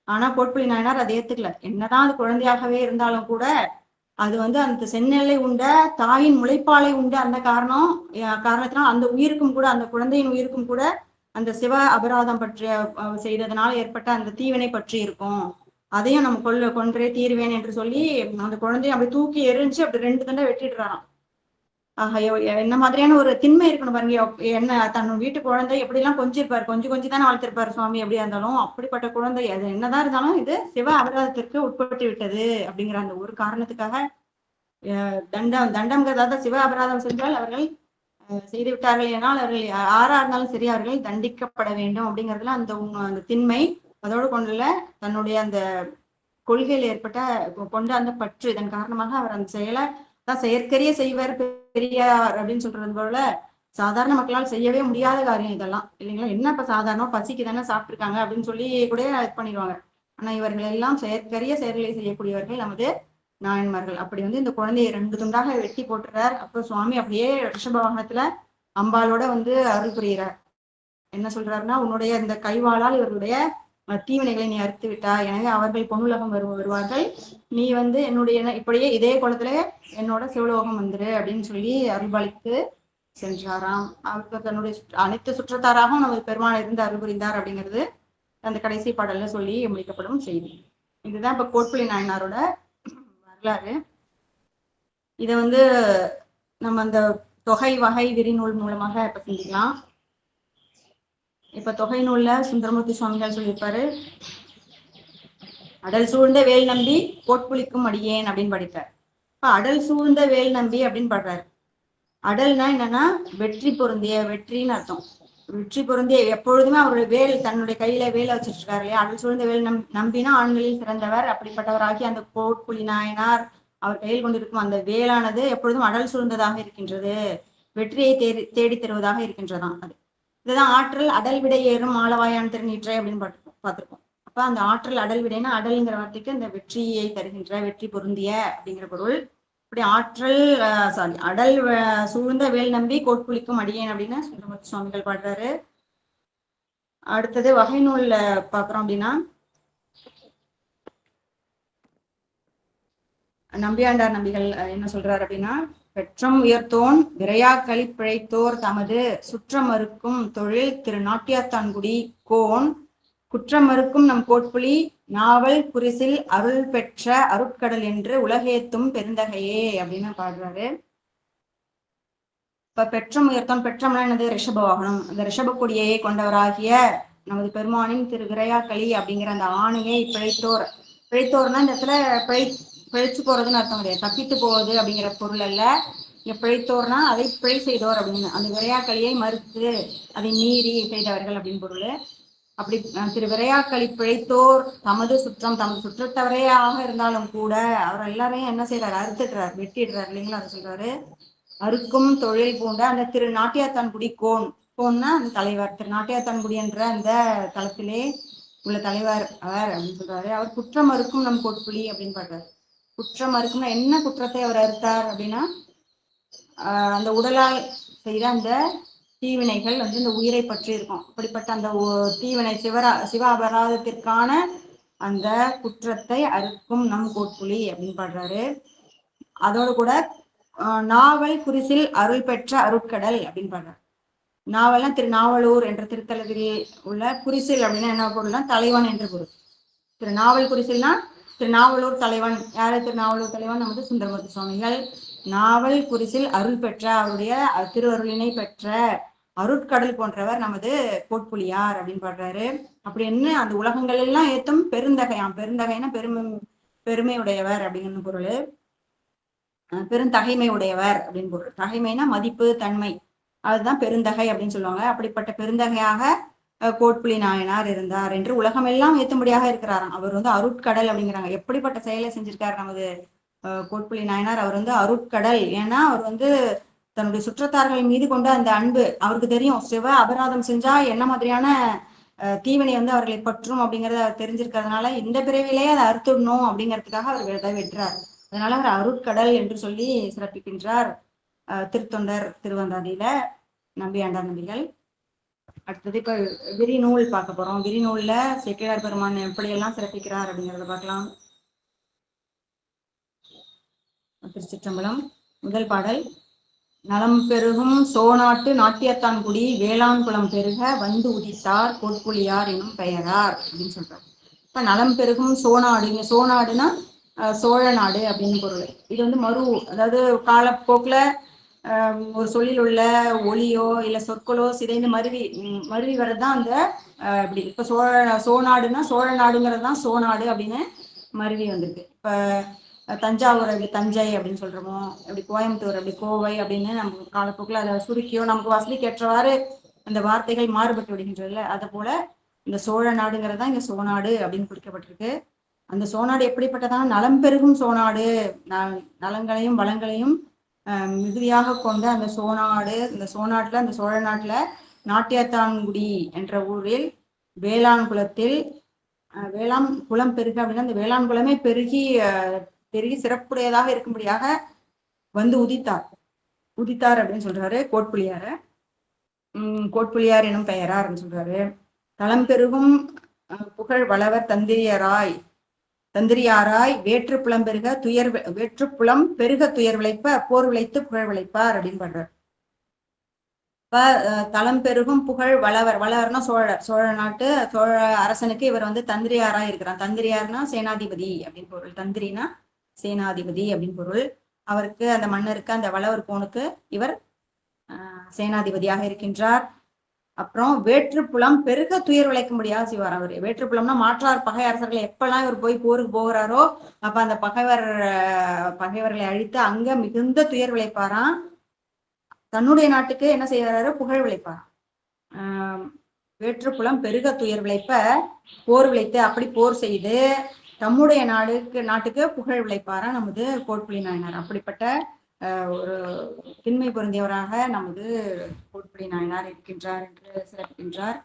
ஆனா கோட்புலி நாயனார் அதை ஏத்துக்கல. என்னதான் அது குழந்தையாகவே இருந்தாலும் கூட அது வந்து அந்த செந்நெல்லை உண்ட தாயின் முளைப்பாலை உண்ட அந்த காரணத்தினால் அந்த உயிருக்கும் கூட, அந்த குழந்தையின் உயிருக்கும் கூட அந்த சிவ அபராதம் பற்றிய செய்ததனால ஏற்பட்ட அந்த தீவினை பற்றி இருக்கும், அதையும் நம்ம கொன்றே தீர்வேன் என்று சொல்லி அந்த குழந்தைய அப்படி தூக்கி எரிஞ்சு அப்படி 2 தண்டை வெட்டிடுறாராம். ஆஹ் என்ன மாதிரியான ஒரு திண்மை இருக்கணும் பாருங்க. என்ன தன் வீட்டு குழந்தை எப்படி எல்லாம் கொஞ்சிருப்பாரு, கொஞ்சி தானே வளர்த்திருப்பாரு சுவாமி. எப்படியா இருந்தாலும் அப்படிப்பட்ட குழந்தை அது என்னதான் இருந்தாலும் இது சிவ அபராதத்திற்கு உட்பட்டு விட்டது அப்படிங்கிற அந்த ஒரு காரணத்துக்காக தண்டம்ங்கிறத சிவ அபராதம் சென்றால் அவர்கள் செய்து விட்டார்கள் ஏனால் அவர்கள் யாரா இருந்தாலும் சரி அவர்கள் தண்டிக்கப்பட வேண்டும் அப்படிங்கிறதுல அந்த திண்மை அதோடு கொண்டுல தன்னுடைய அந்த கொள்கையில் ஏற்பட்ட கொண்ட அந்த பற்று, இதன் காரணமாக அவர் அந்த செயலை தான் செயற்கரிய செய்வர் பெரியார் அப்படின்னு சொல்றது போல சாதாரண மக்களால் செய்யவே முடியாத காரியம் இதெல்லாம் இல்லைங்களா. என்ன இப்ப சாதாரண பசிக்கு தானே சாப்பிட்டுருக்காங்க அப்படின்னு சொல்லி கூட இது பண்ணிடுவாங்க. ஆனா இவர்கள் எல்லாம் செயற்கரிய செயல்களை செய்யக்கூடியவர்கள் நமது நாயன்மார்கள். அப்படி வந்து இந்த குழந்தையை 2 துண்டாக வெட்டி போட்டுறார். அப்போ சுவாமி அப்படியே ரிஷப வாகனத்துல அம்பாலோட வந்து அருள் புரிகிறார். என்ன சொல்றாருன்னா, உன்னுடைய இந்த கைவாளால் இவருடைய தீவினைகளை நீ அறுத்து விட்டாய், எனவே அவர்கள் பொன்னுலகம் வருவார்கள், நீ வந்து என்னுடைய இப்படியே இதே குளத்துல என்னோட சிவலோகம் வந்துரு அப்படின்னு சொல்லி அருள்பாலித்து சென்றாராம். அவருக்கு தன்னுடைய அனைத்து சுற்றத்தாராகவும் நமது பெருமாள் இருந்து அருள் புரிந்தார் அப்படிங்கிறது அந்த கடைசி பாடல்ல சொல்லி முடிக்கப்படும் செய்தி. இதுதான் இப்ப கோட்புலி நாயனாரோட வரலாறு. இத வந்து நம்ம அந்த தொகை வகை விரிநூல் மூலமாக இப்ப சிந்திக்கலாம். இப்ப தொகை நூல்ல சுந்தரமூர்த்தி சுவாமிகள் சொல்லியிருப்பாரு, அடல் சூழ்ந்த வேல் நம்பி கோட்புலிக்கும் அடியேன் அப்படின்னு படித்தார். இப்ப அடல் சூழ்ந்த வேல் நம்பி அப்படின்னு பாடுறாரு. அடல்னா என்னன்னா வெற்றி பொருந்திய, வெற்றின்னு அர்த்தம். வெற்றி பொருந்திய எப்பொழுதுமே அவருடைய வேல் தன்னுடைய கையில வேலை வச்சுட்டு இருக்காரு இல்லையா. அடல் சூழ்ந்த வேல் நம்பினா ஆண்களில் சிறந்தவர். அப்படிப்பட்டவராகி அந்த கோட்புலி நாயனார் அவர் கையில் கொண்டிருக்கும் அந்த வேளானது எப்பொழுதும் அடல் சூழ்ந்ததாக இருக்கின்றது, வெற்றியை தேடி தருவதாக இருக்கின்றதாம். அது இதுதான் ஆற்றல் அடல் விடை ஏறும் ஆளவாயான் திருநீற்றை அப்படின்னு பார்த்திருக்கோம். அப்ப அந்த ஆற்றல் அடல் விடைனா அடல்ங்கிற வார்த்தைக்கு அந்த வெற்றியை தருகின்ற, வெற்றி பொருந்திய அப்படிங்கிற பொருள். இப்படி ஆற்றல் அடல் சூழ்ந்த வேல் நம்பி கோட்புலிக்கும் அடியேன் அப்படின்னு சுந்தரமூர்த்தி சுவாமிகள் பாடுறாரு. அடுத்தது வகை நூல்ல பாக்குறோம் அப்படின்னா, நம்பியாண்டார் நம்பிகள் என்ன சொல்றாரு அப்படின்னா, பெற்றம் உயர்த்தோன் விரையாக்களி பிழைத்தோர் தமது சுற்றமறுக்கும் தொழில் திரு நாட்டியாத்தான்குடி கோன் குற்றமறுக்கும் நம் கோட்புலி நாவல் குறிசில் அருள் பெற்ற அருட்கடல் என்று உலகேத்தும் பெருந்தகையே அப்படின்னு பாடுறாரு. இப்ப பெற்றம் உயர்த்தோன், பெற்றம்னா என்னது, ரிஷப வாகனம். அந்த ரிஷப கொடியை கொண்டவராகிய நமது பெருமானின் திரு விரையாக்களி அப்படிங்கிற அந்த ஆணையை பிழைத்தோர்னா இந்த இடத்துல பிழைச்சு போறதுன்னு அர்த்தம் கிடையாது, தப்பித்து போவது அப்படிங்கிற பொருள் அல்ல. இங்க பிழைத்தோர்னா அதை பிழை செய்தோர் அப்படின்னு, அந்த விரையாக்களியை மறுத்து அதை மீறி செய்தவர்கள் அப்படின்னு பொருள். அப்படி திரு விரையாக்களி பிழைத்தோர் தமது சுற்றத்தவரையாக இருந்தாலும் கூட அவர் எல்லாரையும் என்ன செய்யறாரு, அறுத்துடுறாரு, வெட்டிடுறாரு இல்லைங்களா, அதை சொல்றாரு. அறுக்கும் தொழில் பூண்ட அந்த திரு நாட்டியாத்தான்குடி கோன்னா அந்த தலைவர், திரு நாட்டியாத்தான்குடி என்ற அந்த தளத்திலே உள்ள தலைவர் அவர் அப்படின்னு சொல்றாரு. அவர் குற்றம் அறுக்கும் நம் கோட்புலி அப்படின்னு பாடுறாரு. குற்றம் அறுக்கும்னா என்ன குற்றத்தை அவர் அறுத்தார் அப்படின்னா, அந்த உடலால் செய்த அந்த தீவினைகள் வந்து இந்த உயிரை பற்றி இருக்கும். அப்படிப்பட்ட அந்த தீவினை சிவ அபராதத்திற்கான அந்த குற்றத்தை அறுக்கும் நம் கோட்புலி அப்படின்னு பாடுறாரு. அதோடு கூட நாவல் குறிசில் அருள் பெற்ற அருட்கடல் அப்படின்னு பாடுறாரு. நாவல்னா திருநாவலூர் என்ற திருத்தலத்தில் உள்ள குறிசில் அப்படின்னா என்ன பொருள்னா தலைவன் என்று பொருள். திருநாவல் குறிசில்னா திருநாவலூர் தலைவன். யாரு திருநாவலூர் தலைவன்? நமது சுந்தரமூர்த்தி சுவாமிகள். நாவல் குறிசில் அருள் பெற்ற, அவருடைய திருவருளினை பெற்ற அருட்கடல் போன்றவர் நமது கோட்புலியார் அப்படின்னு பாடுறாரு. அப்படி என்ன அந்த உலகங்கள் எல்லாம் ஏத்தும் பெருந்தகையாம். பெருந்தகைன்னா பெருமை உடையவர் அப்படின்னு பொருள். பெருந்தகைமை உடையவர் அப்படின்னு பொருள். தகைமைனா மதிப்பு, தன்மை, அதுதான் பெருந்தகை அப்படின்னு சொல்லுவாங்க. அப்படிப்பட்ட பெருந்தகையாக கோட்புலி நாயனார் இருந்தார் என்று உலகம் எல்லாம் ஏற்றும்படியாக இருக்கிறாராம். அவர் வந்து அருட்கடல் அப்படிங்கிறாங்க. எப்படிப்பட்ட செயலை செஞ்சிருக்காரு நமது கோட்புலி நாயனார்? அவர் வந்து அருட்கடல். ஏன்னா அவர் வந்து தன்னுடைய சுற்றத்தார்கள் மீது கொண்ட அந்த அன்பு அவருக்கு தெரியும். சிவ அபராதம் செஞ்சா என்ன மாதிரியான தீவினை வந்து அவர்களை பற்றும் அப்படிங்கிறத தெரிஞ்சிருக்கிறதுனால இந்த பிறவிலேயே அதை அறுத்துடணும் அப்படிங்கிறதுக்காக அவர் விதை வெட்டுறார். அதனால அவர் அருட்கடல் என்று சொல்லி சிறப்பிக்கின்றார் திருத்தொண்டர் திருவந்தாதியில நம்பியாண்டார் நம்பிகள். அடுத்தது இப்ப விரிநூல் பார்க்க போறோம். விரிநூல்ல சேக்கிழார் பெருமான் எப்படியெல்லாம் சிறப்பிக்கிறார் அப்படிங்கிறத பார்க்கலாம். திருச்சிற்றம்பலம். முதல் பாடல். நலம் பெருகும் சோநாட்டு நாட்டியத்தான்குடி வேளாண்குளம் பெருக வந்து உதித்தார் கோட்புலியார் எனும் பெயரார் அப்படின்னு சொல்றாரு. இப்ப நலம் பெருகும் சோநாடு, இங்க சோநாடுனா சோழ நாடு அப்படின்னு பொருள். இது வந்து அதாவது காலப்போக்குல ஒரு சொல்லில் உள்ள ஒளியோ இல்ல சொற்களோ சிதைந்து மருவி வர்றதுதான் அந்த இப்படி. இப்ப சோநாடுன்னா சோழ நாடுங்கிறது தான் சோநாடு அப்படின்னு மருவி வந்திருக்கு. இப்ப தஞ்சாவூர் அப்படி தஞ்சை அப்படின்னு சொல்றோமோ, அப்படி கோயம்புத்தூர் அப்படி கோவை அப்படின்னு நம்ம காலப்போக்கில் அதை சுருக்கியோ நமக்கு வசதிக்கு ஏற்றவாறு அந்த வார்த்தைகள் மாறுபட்டு விடுகின்றதுல, அதை போல இந்த சோழ நாடுங்கிறது தான் இங்க சோநாடு அப்படின்னு குறிக்கப்பட்டிருக்கு. அந்த சோநாடு எப்படிப்பட்டதான நலம் பெருகும் சோநாடு, நலங்களையும் வளங்களையும் மிகுதியாக கொண்ட அந்த சோநாடு. இந்த சோநாட்டுல அந்த சோழ நாட்டுல நாட்டியத்தான்குடி என்ற ஊரில் வேளாண் குளத்தில் வேளாண் குளம் பெருக அப்படின்னா அந்த வேளாண் குளமே பெருகி சிறப்புடையதாக இருக்கும்படியாக வந்து உதித்தார் அப்படின்னு சொல்றாரு கோட்புலியார. கோட்புலியார் எனும் பெயரார் சொல்றாரு. தளம் பெருகும் புகழ் வளவர் தந்திரியாராய் வேற்றுப்புலம் பெருக துயர் விளைப்ப போர் விளைத்து புகழ் விளைப்பார் அப்படின்னு பண்றார். இப்ப தளம் பெருகும் புகழ் வளவர்னா சோழ நாட்டு சோழ அரசனுக்கு இவர் வந்து தந்திரியாராய் இருக்கிறார். தந்திரியார்னா சேனாதிபதி அப்படின்னு பொருள். தந்திரினா சேனாதிபதி அப்படின்னு பொருள். அவருக்கு அந்த மன்னருக்கு அந்த வளவர் போனுக்கு இவர் சேனாதிபதியாக இருக்கின்றார். அப்புறம் வேற்றுப்புலம் பெருக துயர் விளைக்கும்படியாக செய்வார். அவர் வேற்றுப்புலம்னா மாற்றார் பகை அரசர்கள் எப்பெல்லாம் இவர் போய் போருக்கு போகிறாரோ அப்ப அந்த பகைவர்களை அழித்து அங்க மிகுந்த துயர் விளைப்பாராம். தன்னுடைய நாட்டுக்கு என்ன செய்யறாரு, புகழ் விளைப்பாராம். வேற்றுப்புலம் பெருக துயர் விளைப்ப போர் விளைத்து அப்படி போர் செய்து தம்முடைய நாட்டுக்கு புகழ் விளைப்பாராம் நமது கோட்புலி நாயனார். அப்படிப்பட்ட ஒரு திண்மை பொருந்தியவராக நமது கோட்புலி நாயனார் இருக்கின்றார் என்று சிறப்பிக்கின்றார்.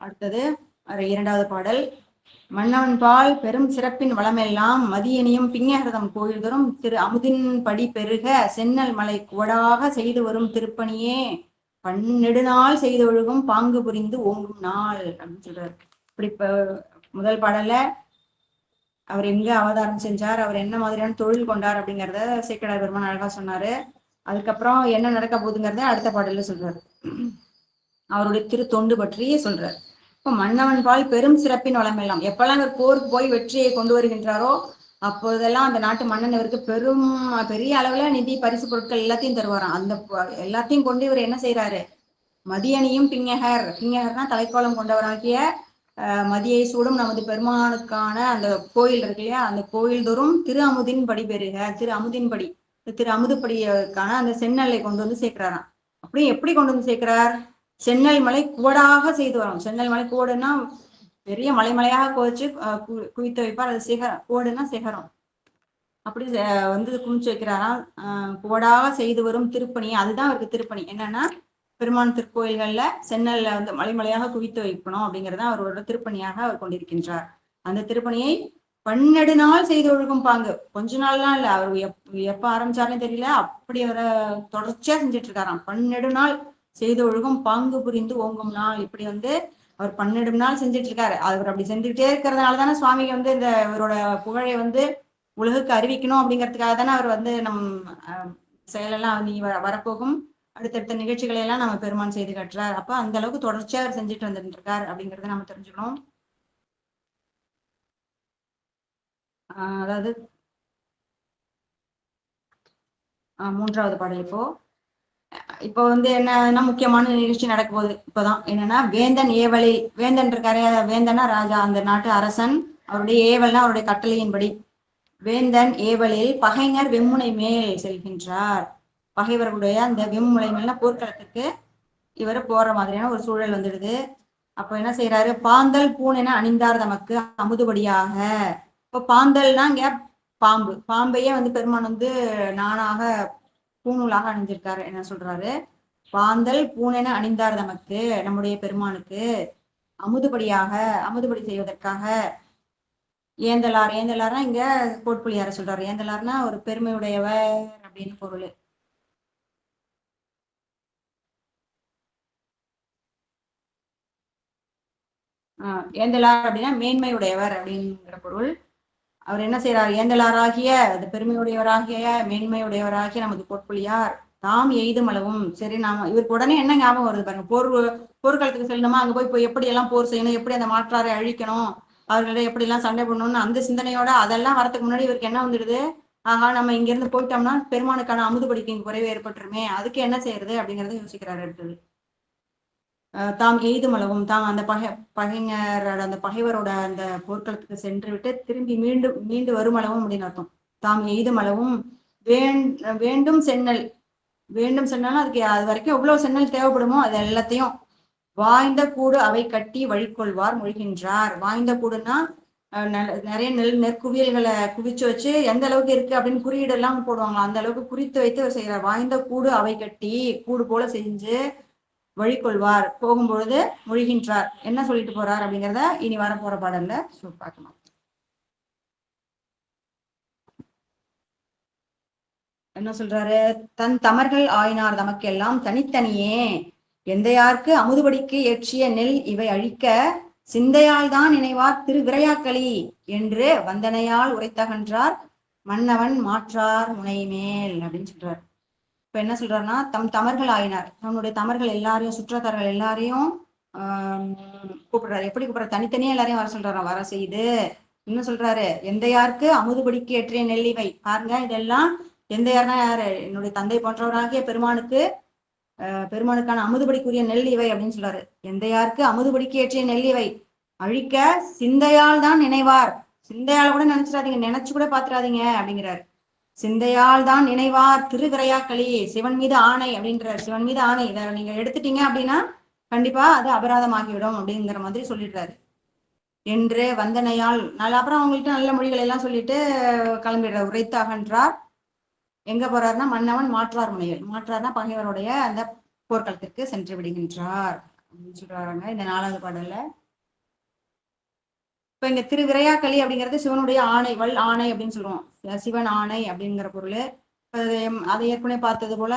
அடுத்தது இரண்டாவது பாடல். மன்னவன் பால் பெரும் சிறப்பின் வளமெல்லாம் மதியனியும் பிஞகரதம் கோயில்தரும் திரு அமுதின் படி பெருக சென்னல் மலை குவடாக செய்து வரும் திருப்பணியே பன்னெடுநாள் செய்து ஒழுகும் பாங்கு புரிந்து ஓங்கும் நாள் அப்படின்னு சொல்றாரு. இப்படி முதல் பாடல்ல அவர் எங்க அவதாரம் செஞ்சார், அவர் என்ன மாதிரியான தொழில் கொண்டார் அப்படிங்கிறத சேக்கிழார் பெருமான் அழகா சொன்னாரு. அதுக்கப்புறம் என்ன நடக்க போகுதுங்கிறத அடுத்த பாடல்ல சொல்றாரு. அவருடைய திரு தொண்டு பற்றி சொல்றாரு. இப்ப மன்னவன் பால் பெரும் சிறப்பின் வளமெல்லாம், எப்பெல்லாம் இவர் போருக்கு போய் வெற்றியை கொண்டு வருகின்றாரோ அப்போதெல்லாம் அந்த நாட்டு மன்னன் இவருக்கு பெரிய அளவுல நிதி பரிசு பொருட்கள் எல்லாத்தையும் தருவாராம். அந்த எல்லாத்தையும் கொண்டு இவர் என்ன செய்யறாரு, மதியணியும் பிஞகர்னா தலைக்கோலம் கொண்டவராகிய மதியை சூடும் நமது பெருமானுக்கான அந்த கோயில் இருக்கு இல்லையா, அந்த கோயில் தோறும் திரு அமுதின் படி பெறுக, திரு அமுதின் படி, திரு அமுதுப்படிக்கான அந்த செந்நெல்லை கொண்டு வந்து சேர்க்கிறாராம். அப்படி எப்படி கொண்டு வந்து சேர்க்கிறார்? செந்நெல் மலை குவடாக செய்து வரும். செந்நெல் மலை கோடுன்னா பெரிய மலைமலையாக கோச்சு குவித்து வைப்பார். அது சிகரம், கோடுன்னா சிகரம். அப்படி வந்து குமிச்சு வைக்கிறாராம். குவடாக செய்து வரும் திருப்பணி, அதுதான் அவருக்கு திருப்பணி. என்னன்னா பெருமான் திருக்கோயில்கள்ல சென்னல்ல வந்து மலைமலையாக குவித்து வைக்கணும் அப்படிங்கிறத அவரோட திருப்பணியாக அவர் கொண்டிருக்கின்றார். அந்த திருப்பணியை 12 நாள் செய்து ஒழுகும் பாங்கு. கொஞ்ச நாள்லாம் இல்ல, அவர் எப்ப ஆரம்பிச்சாருன்னு தெரியல, அப்படி அவரை தொடர்ச்சியா செஞ்சுட்டு இருக்காராம். 12 நாள் செய்து ஒழுகும் பாங்கு புரிந்து ஓங்கும் நாள். இப்படி வந்து அவர் 12 நாள் செஞ்சுட்டு இருக்காரு. அவர் அப்படி செஞ்சுக்கிட்டே இருக்கிறதுனாலதானே சுவாமிக்கு வந்து இந்த இவரோட புகழை வந்து உலகுக்கு அறிவிக்கணும் அப்படிங்கிறதுக்காக தானே அவர் வந்து நம் செயலெல்லாம் நீ வரப்போகும் அடுத்தடுத்த நிகழ்ச்சிகளை எல்லாம் நம்ம பெருமான் செய்து காட்டுறார். அப்ப அந்த அளவுக்கு தொடர்ச்சியா அவர் செஞ்சுட்டு வந்துட்டு இருக்கார் அப்படிங்கறத நம்ம தெரிஞ்சுக்கணும். அதாவது மூன்றாவது பாடல் இப்போ வந்து என்னன்னா முக்கியமான நிகழ்ச்சி நடக்க போகுது. இப்பதான் என்னன்னா வேந்தன் ஏவலை, வேந்தன் இருக்காரு, வேந்தனா ராஜா, அந்த நாட்டு அரசன், அவருடைய ஏவல்னா அவருடைய கட்டளையின்படி வேந்தன் ஏவலில் பகைஞர் வெம்முனை மேல் செல்கின்றார். பகைவர்களுடைய அந்த வெம்முனை மேல போர்க்களத்துக்கு இவர் போற மாதிரியான ஒரு சூழல் வந்துடுது. அப்ப என்ன செய்யறாரு? பாந்தல் பூனென அணிந்தார் தமக்கு அமுதுபடியாக. இப்ப பாந்தல்னா இங்க பாம்பு, பாம்பையே வந்து பெருமான் வந்து நானாக பூநூலாக அணிஞ்சிருக்காரு. என்ன சொல்றாரு? பாந்தல் பூனென அணிந்தார் தமக்கு, நம்முடைய பெருமானுக்கு அமுதுபடியாக, அமுதுபடி செய்வதற்காக. ஏந்தலார், ஏந்தலார்னா இங்க கோட்புலியார சொல்றாரு. ஏந்தலார்னா ஒரு பெருமையுடையவர் அப்படின்னு பொருள். ஏந்தலார் அப்படின்னா மேன்மையுடையவர் அப்படிங்கிற பொருள். அவர் என்ன செய்யறார்? ஏந்தலாராகிய அது பெருமையுடையவராகிய மேன்மையுடையவராகிய நமது கோட்புலியார் தாம் எய்தும் அளவும். சரி, நாம இவருக்கு உடனே என்ன ஞாபகம் வருது பாருங்க? போர்க்களத்துக்கு செல்லணுமா, அங்க போய் எப்படி எல்லாம் போர் செய்யணும், எப்படி அந்த மாற்றாரை அழிக்கணும், அவர்களிட எப்படி எல்லாம் சண்டை போடணும்னு அந்த சிந்தனையோட அதெல்லாம் வரதுக்கு முன்னாடி இவருக்கு என்ன வந்துடுது? ஆஹா, நம்ம இங்க இருந்து போயிட்டோம்னா பெருமானுக்கான அமுதுபடிக்கு இங்க குறைவு ஏற்பட்டுருமே, அதுக்கு என்ன செய்யறது அப்படிங்கறத யோசிக்கிறாரு. அடுத்தது தாம் எய்துமளவும், தாம் அந்த பகைஞரோட அந்த பகைவரோட அந்த போர்க்களத்துக்கு சென்று விட்டு திரும்பி மீண்டு வருமளவும் அப்படின்னு அர்த்தம். தாம் எய்துமளவும் வேண்டும் சென்னல், வேண்டும் சென்னல், அதுக்கு அது வரைக்கும் எவ்வளவு சென்னல் தேவைப்படுமோ அது எல்லாத்தையும் வாய்ந்த கூடு அவை கட்டி வழிகொள்வார் மொழிகின்றார். வாய்ந்த கூடுன்னா நிறைய நெற்குவியல்களை குவிச்சு வச்சு எந்த அளவுக்கு இருக்கு அப்படின்னு குறியீடு எல்லாம் போடுவாங்களா, அந்த அளவுக்கு குறித்து வைத்து செய்யறார். வாய்ந்த கூடு அவை கட்டி கூடு போல செஞ்சு வழிகொள்வார், போகும்பொழுது மொழிகின்றார். என்ன சொல்லிட்டு போறார் அப்படிங்கிறத இனி வரப்போற பாடல்ல பார்க்கலாம். என்ன சொல்றாரு? தன் தமர்கள் ஆயினார் தமக்கெல்லாம் தனித்தனியே எந்தையார்க்கு அமுதுபடிக்கு ஏற்றிய நெல் இவை அழிக்க சிந்தையால் தான் நினைவார் திரு விரையாக்களி என்று வந்தனையால் உரைத்தகன்றார் மன்னவன் மாற்றார் முனைமேல் அப்படின்னு சொல்றார். இப்ப என்ன சொல்றாருன்னா, தம் தமர்கள் ஆயினார், தன்னுடைய தமர்கள் எல்லாரையும், சுற்றத்தார்கள் எல்லாரையும் கூப்பிடுறாரு. எப்படி கூப்பிடுறாரு? தனித்தனியா எல்லாரையும் வர சொல்றாரு. வர செய்து என்ன சொல்றாரு? எந்தையாருக்கு அமுதுபடிக்கு ஏற்றிய நெல்லிவை. பாருங்க, இதெல்லாம் எந்தையார்னா யாரு? என்னுடைய தந்தை போன்றவராகிய பெருமானுக்கான அமுதுபடிக்குரிய நெல் இவை அப்படின்னு சொல்றாரு. எந்தையாருக்கு அமுதுபடிக்கு ஏற்றிய நெல் இவை அழிக்க சிந்தையால் தான் நினைவார். சிந்தையால் கூட நினைச்சிடாதீங்க, நினைச்சு கூட பாத்துறாதீங்க அப்படிங்கிறாரு. சிந்தையால் தான் நினைவார் திருவிரையாக்களி, சிவன் மீது ஆணை அப்படின்றார். சிவன் மீது ஆணை, இதை நீங்க எடுத்துட்டீங்க அப்படின்னா கண்டிப்பா அது அபராதமாகிவிடும் அப்படிங்கிற மாதிரி சொல்லிடுறாரு. என்று வந்தனையால் அப்புறம் அவங்கள்ட்ட நல்ல மொழிகளை எல்லாம் சொல்லிட்டு கிளம்பிடுறார். உரைத்து அகன்றார். எங்க போறாருன்னா மன்னவன் மாற்றார் முனையில், மாற்றார்னா பகைவருடைய அந்த போர்க்களத்திற்கு சென்று விடுகின்றார் அப்படின்னு சொல்றாங்க இந்த 4வது பாடல்ல. இப்ப இங்க திருவிரையாக்களி அப்படிங்கிறது சிவனுடைய ஆணை, வல் ஆணை அப்படின்னு சொல்லுவோம். சிவன் ஆணை அப்படிங்கிற பொருள். அதை ஏற்கனவே பார்த்தது போல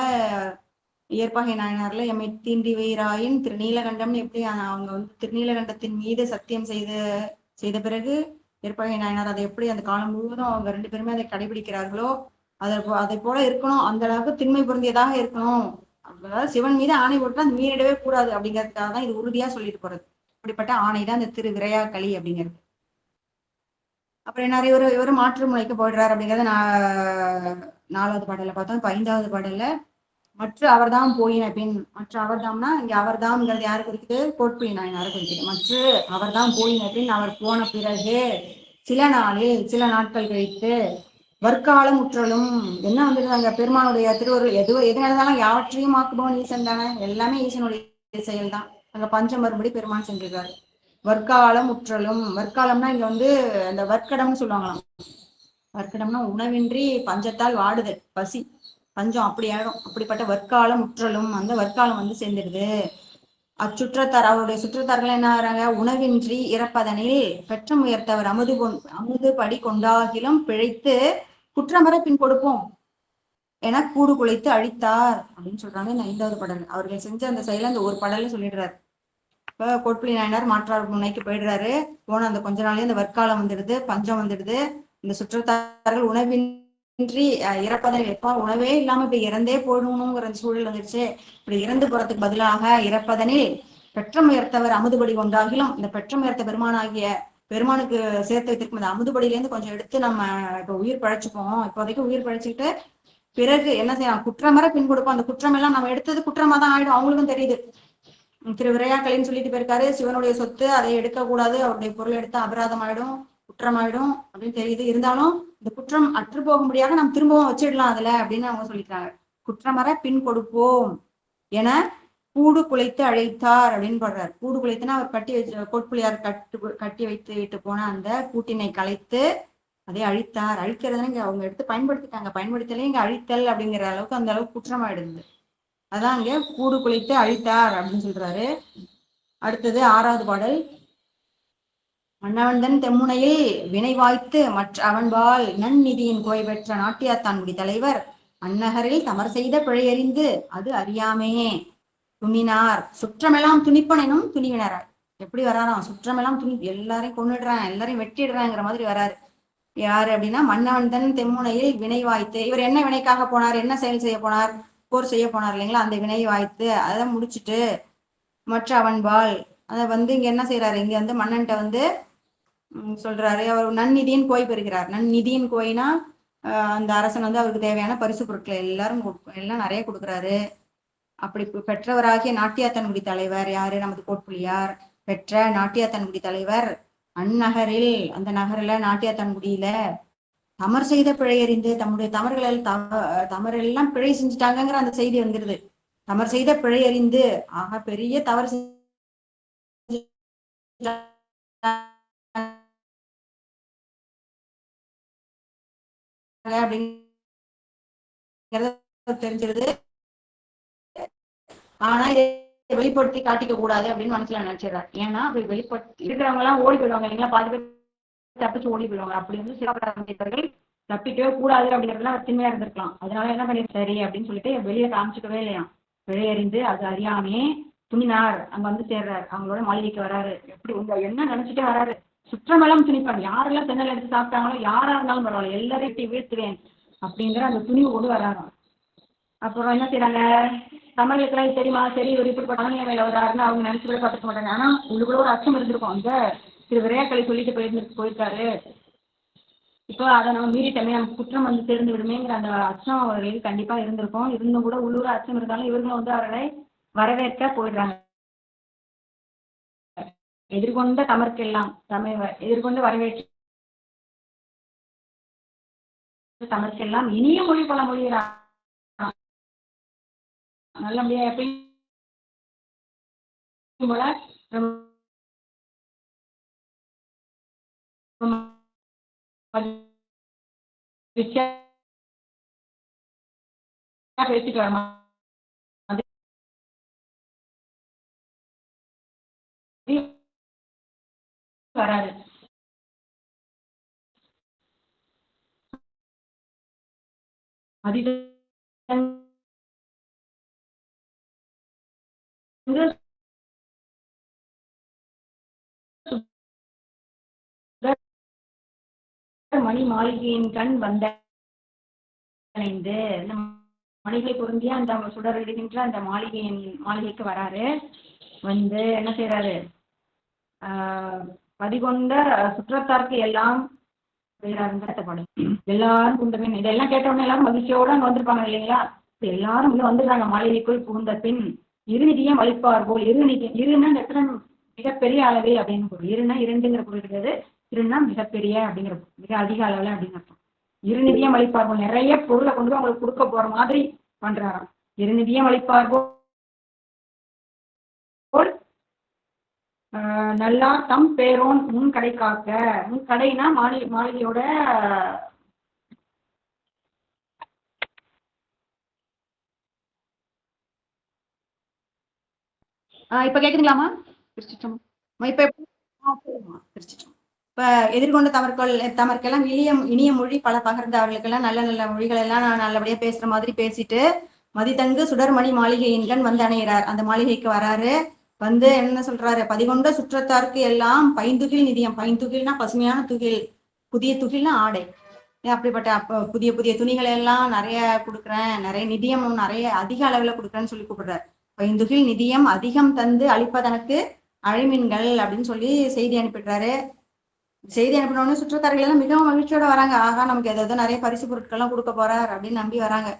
இயற்பகை நாயனார்ல எம்மை தீண்டி வெயிராயின் திருநீலகண்டம்னு எப்படி அவங்க வந்து திருநீலகண்டத்தின் மீது சத்தியம் செய்த பிறகு இயற்பகை நாயனார் அதை எப்படி அந்த காலம் முழுவதும் அவங்க 2 பேருமே அதை கடைபிடிக்கிறார்களோ அதை போல இருக்கணும், அந்த அளவுக்கு திண்மை பொருந்தியதாக இருக்கணும். அதாவது சிவன் மீது ஆணை போட்டு அது மீறிடவே கூடாது அப்படிங்கிறதுக்காக தான் இது உறுதியா சொல்லிட்டு போறது. அப்படிப்பட்ட ஆணை தான் இந்த திரு விரையாக்களி அப்படிங்கிறது. அப்புறம் நிறைய இவரு மாற்று முறைக்கு போயிடுறாரு அப்படிங்கிறத 4வது பாடல்ல பார்த்தோம். இப்ப 5வது பாடல்ல மற்ற அவர்தாம் போயின பின், மற்ற அவர்தாம்னா இங்க அவர்தாம்ங்கிறது யாரு குறிக்குது? கோட்புலி நாயனாரை குறிக்குது. மற்ற அவர்தாம் போயின பின், அவர் போன பிறகு சில நாட்கள் கழித்து வற்காலம் முற்றலும் என்ன வந்துருந்தாங்க? பெருமானுடைய திருவருள் எது நடந்தாலும் யாவற்றையும் ஆக்குபவன் ஈசன் தானே. எல்லாமே ஈசனுடைய செயல் தான். அங்க பஞ்சம் மறுபடி பெருமான் சென்றிருக்காரு. வற்காலம் முற்றலும், வற்காலம்னா இங்க வந்து அந்த வர்க்கடம்னு சொல்லுவாங்களாம். வர்க்கடம்னா உணவின்றி பஞ்சத்தால் வாடுது, பசி பஞ்சம் அப்படி ஆயிடும். அப்படிப்பட்ட வற்காலம் முற்றலும், அந்த வற்காலம் வந்து சேர்ந்துடுது. அச்சுற்றத்தார் அவருடைய சுற்றத்தார்கள் என்ன ஆகிறாங்க? உணவின்றி இறப்பதனில் பெற்றம் உயர்த்தவர் அமுது படி கொண்டாகிலும் பிழைத்து குற்றமர பின் கொடுப்போம் என கூடு குலைத்து அழித்தார் அப்படின்னு சொல்றாங்க இந்த 5வது பாடல். அவர்கள் செஞ்ச அந்த செயலை அந்த ஒரு பாடல்ல சொல்லிடுறாரு. இப்ப கோட்புலி நாயனார் மாற்றார் முனைக்கு போயிடுறாரு. போன அந்த கொஞ்ச நாளே அந்த வற்காலம் வந்துடுது, பஞ்சம் வந்துடுது. இந்த சுற்றத்தார்கள் உணவின்றி இறப்பதனில் எப்பா உணவே இல்லாம இப்ப இறந்தே போடணுங்கிற சூழல் வந்துடுச்சு. இப்படி இறந்து போறதுக்கு பதிலாக இறப்பதனில் பெற்றம் உயர்த்தவர் அமுதுபடி கொண்டாகிலும், இந்த பெற்றம் உயர்த்த பெருமானாகிய பெருமானுக்கு சேர்த்து வைத்திருக்கும் இந்த அமுதுபடியிலேருந்து கொஞ்சம் எடுத்து நம்ம இப்ப உயிர் பழைச்சுப்போம். இப்போதைக்கு உயிர் பழைச்சிக்கிட்டு பிறகு என்ன செய்யலாம்? குற்றமர பின் கொடுப்போம். அந்த குற்றம் எல்லாம் நம்ம எடுத்தது குற்றமா தான் ஆயிடும். அவங்களுக்கும் தெரியுது. திரு விரையாக்கலைன்னு சொல்லிட்டு போயிருக்காரு. சிவனுடைய சொத்து, அதை எடுக்கக்கூடாது, அவருடைய பொருள் எடுத்து அபராதம் ஆயிடும், குற்றமாயிடும் அப்படின்னு தெரியுது. இருந்தாலும் இந்த குற்றம் அற்று போகும்படியாக நம்ம திரும்பவும் வச்சிடலாம் அதுல அப்படின்னு அவங்க சொல்லிட்டாங்க. குற்றமர பின் கொடுப்போம் என கூடு குலைத்து அழைத்தார் அப்படின்னு போடுறாரு. கூடு குலைத்துனா அவர் கட்டி வச்சு கோட்புலியார் கட்டி வைத்து விட்டு போன அந்த கூட்டினை கலைத்து அதை அழித்தார். அழிக்கிறதுன்னு இங்க அவங்க எடுத்து பயன்படுத்திட்டாங்க. பயன்படுத்தலே இங்க அழித்தல் அப்படிங்கிற அளவுக்கு அந்த அளவுக்கு குற்றமாயிடுது. அதான் இங்க கூடு குலைத்து அழித்தார் அப்படின்னு சொல்றாரு. அடுத்தது 6வது பாடல். மன்னவன்தன் தெம்முனையில் வினை வாய்த்து மற்ற அவன்பால் நன்னிதியின் கோய் பெற்ற நாட்டியாத்தான்குடி தலைவர் அந்நகரில் தமர் செய்த பிழையறிந்து அது அறியாமே துணினார் சுற்றமெல்லாம் துணிப்பனும் துணிவினரார். எப்படி வராராம்? சுற்றமெல்லாம் துணி, எல்லாரையும் கொண்டுடுறேன், எல்லாரையும் வெட்டிடுறேங்கிற மாதிரி வராரு. யாரு அப்படின்னா மன்னவன்தன் தெம்முனையில் வினை வாய்த்து. இவர் என்ன வினைக்காக போனார்? என்ன செயல் செய்ய போனார்? போர் செய்ய போனார் இல்லைங்களா? அந்த வினை வாய்த்து அதை முடிச்சுட்டு மற்ற அவன்பால் அதை வந்து இங்க என்ன செய்யறாரு? இங்க வந்து மன்னன்ட்ட வந்து சொல்றாரு. அவர் நன்னிதியின் கோய் பெறுகிறார். நன்னிதியின் கோயினா அந்த அரசன் வந்து அவருக்கு தேவையான பரிசு பொருட்களை எல்லாம் நிறைய கொடுக்குறாரு. அப்படி பெற்றவராகிய நாட்டியாத்தன்குடி தலைவர் யாரு? நமது கோட்புலியார். பெற்ற நாட்டியாத்தன்குடி தலைவர் அந்நகரில், அந்த நகரில நாட்டியாத்தன்குடியில தமர் செய்த பிழையறிந்து தம்முடைய தமரெல்லாம் பிழை செஞ்சுட்டாங்கிற அந்த செய்தி வந்துருது. தமர் செய்த பிழையறிந்து, ஆக பெரிய தவறு அப்படிங்கிறது தெரிஞ்சிருது. ஆனா இதை வெளிப்படுத்தி காட்டிக்க கூடாது அப்படின்னு மனசுல நினைச்சிடறாரு. ஏன்னா அப்படி வெளிப்படுத்தி இருக்கிறவங்க எல்லாம் ஓடி போயிடுவாங்க இல்லைங்களா? பாதி பேர் தப்பிச்சு ஓடி போயிடுவாங்க. அப்படி வந்து சிவபுராணர்கள் தப்பிக்கவே கூடாது அப்படிங்கிறதுலாம் திண்மையா இருந்திருக்கலாம். அதனால என்ன பண்ணி சரி அப்படின்னு சொல்லிட்டு வெளியே காமிச்சுக்கவே இல்லையா? பிழையறிந்து அது அறியாமே துணினார். அங்க வந்து சேர்றாரு, அவங்களோட மாளிகைக்கு வராரு. எப்படி உங்க என்ன நினைச்சிட்டே வராரு? சுற்றமெல்லாம் துணிப்பாங்க. யாரெல்லாம் தென்னல் எடுத்து சாப்பிட்டாங்களோ யாரா இருந்தாலும் பரவாயில்ல, எல்லாரையும் வீழ்த்துவேன் அப்படிங்கிற அந்த துணிவு கொண்டு வராராம். அப்புறம் என்ன செய்யறாங்க? தமிழுக்கெல்லாம் தெரியுமா? சரி ஒரு இப்படிப்பட்ட மனநிலை மேல வராருன்னு அவங்க நினைச்சு கூட பார்த்துக்க மாட்டாங்க. ஆனா உள்ளுக்குள்ள ஒரு அச்சம் இருந்திருக்கும். அங்க திரு விரையாக்களை சொல்லிட்டு போயிருக்காரு. இப்போ அதை நம்ம மீறிட்டமே, நமக்கு குற்றம் வந்து தெரிந்து விடுமேங்கிற அந்த அச்சம் அவர்களுக்கு கண்டிப்பா இருந்திருக்கும். இருந்தும் கூட உள்ளூர் அச்சம் இருந்தாலும் இவர்களும் வந்து அவர்களை வரவேற்க போயிடுறாங்க. எதிர்கொண்ட தமர்க்கெல்லாம் எதிர்கொண்டு வரவேற்று தமர்க்கெல்லாம் இனிய மொழி பல மொழிகிறார். நல்லபடியா எப்பயும் போல பேசிட்டு வர வராது. மணி மாளிகையின் கண் வந்தடைந்து மணிகளை பொருந்திய அந்த சுடரிடுகின்ற அந்த மாளிகைக்கு வராரு. வந்து என்ன செய்யறாரு? பதிகொண்ட சுற்றத்தாருக்கு எல்லாம் எல்லாரும் குண்டபின் இதெல்லாம் கேட்டவுடனே எல்லாரும் மகிழ்ச்சியோட அங்க வந்திருப்பாங்க இல்லைங்களா? எல்லாரும் உள்ள வந்துடுறாங்க. மாளிகைக்குள் புகுந்த பின் இருநிதியம் அளிப்பார் போல், இருன்னா எத்தனை மிகப்பெரிய அளவே அப்படின்னு பொருள். இருன்னா இரண்டுங்கிற பொருள் கிடையாது. இருன்னா மிகப்பெரிய அப்படிங்கிற, மிக அதிக அளவுல அப்படின்னு அர்த்தம். இருநிதியம் அளிப்பார் போல், நிறைய பொருளை கொண்டு போய் அவங்களுக்கு கொடுக்க போற மாதிரி பண்றாராம். இருநிதியம் அளிப்பார் போல் நல்லா தம் பேரோன் முன் கடை காக்க. முன் கடைனா மாளிகையோட இப்ப கேக்குதுங்களாமா? திருச்சிட்டோம். இப்ப திருச்சிட்டோம். இப்ப எதிர்கொண்ட தமர்க்கெல்லாம் இனிய மொழி பல பகர்ந்த அவர்களுக்கெல்லாம் நல்ல நல்ல மொழிகள் எல்லாம் நான் நல்லபடியா பேசுற மாதிரி பேசிட்டு மதித்தங்கு சுடர்மணி மாளிகையின்கண் வந்து அணைகிறார். அந்த மாளிகைக்கு வராரு. வந்து என்ன சொல்றாரு? பதிகொண்ட சுற்றத்தாருக்கு எல்லாம் பைந்துகில் நிதியம். பைந்துகில்னா பசுமையான துகில், புதிய துகில்னா ஆடை. அப்படிப்பட்ட புதிய புதிய துணிகளை எல்லாம் நிறைய கொடுக்குறேன், நிறைய நிதியமும் நிறைய அதிக அளவுல கொடுக்குறேன்னு சொல்லி கூப்பிடுறாரு. பைந்துகில் நிதியம் அதிகம் தந்து அளிப்பதற்கு அழைமின்கள் அப்படின்னு சொல்லி செய்தி அனுப்பிடுறாரு. செய்தி அனுப்பினோடனே சுற்றத்தார்கள் எல்லாம் மிகவும் மகிழ்ச்சியோட வராங்க. ஆகா, நமக்கு ஏதாவது நிறைய பரிசு பொருட்கள்லாம் கொடுக்க போறார் அப்படின்னு நம்பி வராங்க.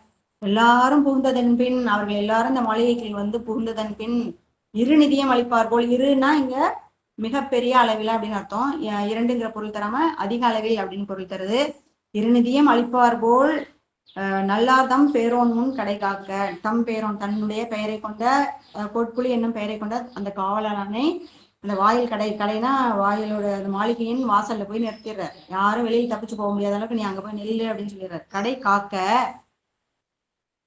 எல்லாரும் புகுந்ததன் பின், அவர்கள் எல்லாரும் இந்த மாளிகைக்கு வந்து புகுந்ததன் பின் இருநிதியம் அளிப்பார் போல். இருன்னா இங்க மிகப்பெரிய அளவில் அப்படின்னு அர்த்தம். இரண்டுங்கிற பொருள் தராம அதிக அளவில் அப்படின்னு பொருள் தருது. இருநிதியம் அளிப்பார் போல் நல்லாதம் பேரோன் முன் கடை காக்க. தம் பேரோன் தன்னுடைய பெயரை கொண்ட கோட்புலி என்னும் பெயரை கொண்ட அந்த காவலாளனை அந்த வாயில் கடைனா வாயிலோட அந்த மாளிகையின் வாசல்ல போய் நிறுத்திடுற. யாரும் வெளியில் தப்பிச்சு போக முடியாத அளவுக்கு நீ அங்க போய் நெல்லு அப்படின்னு சொல்லிடுறாரு. கடை காக்க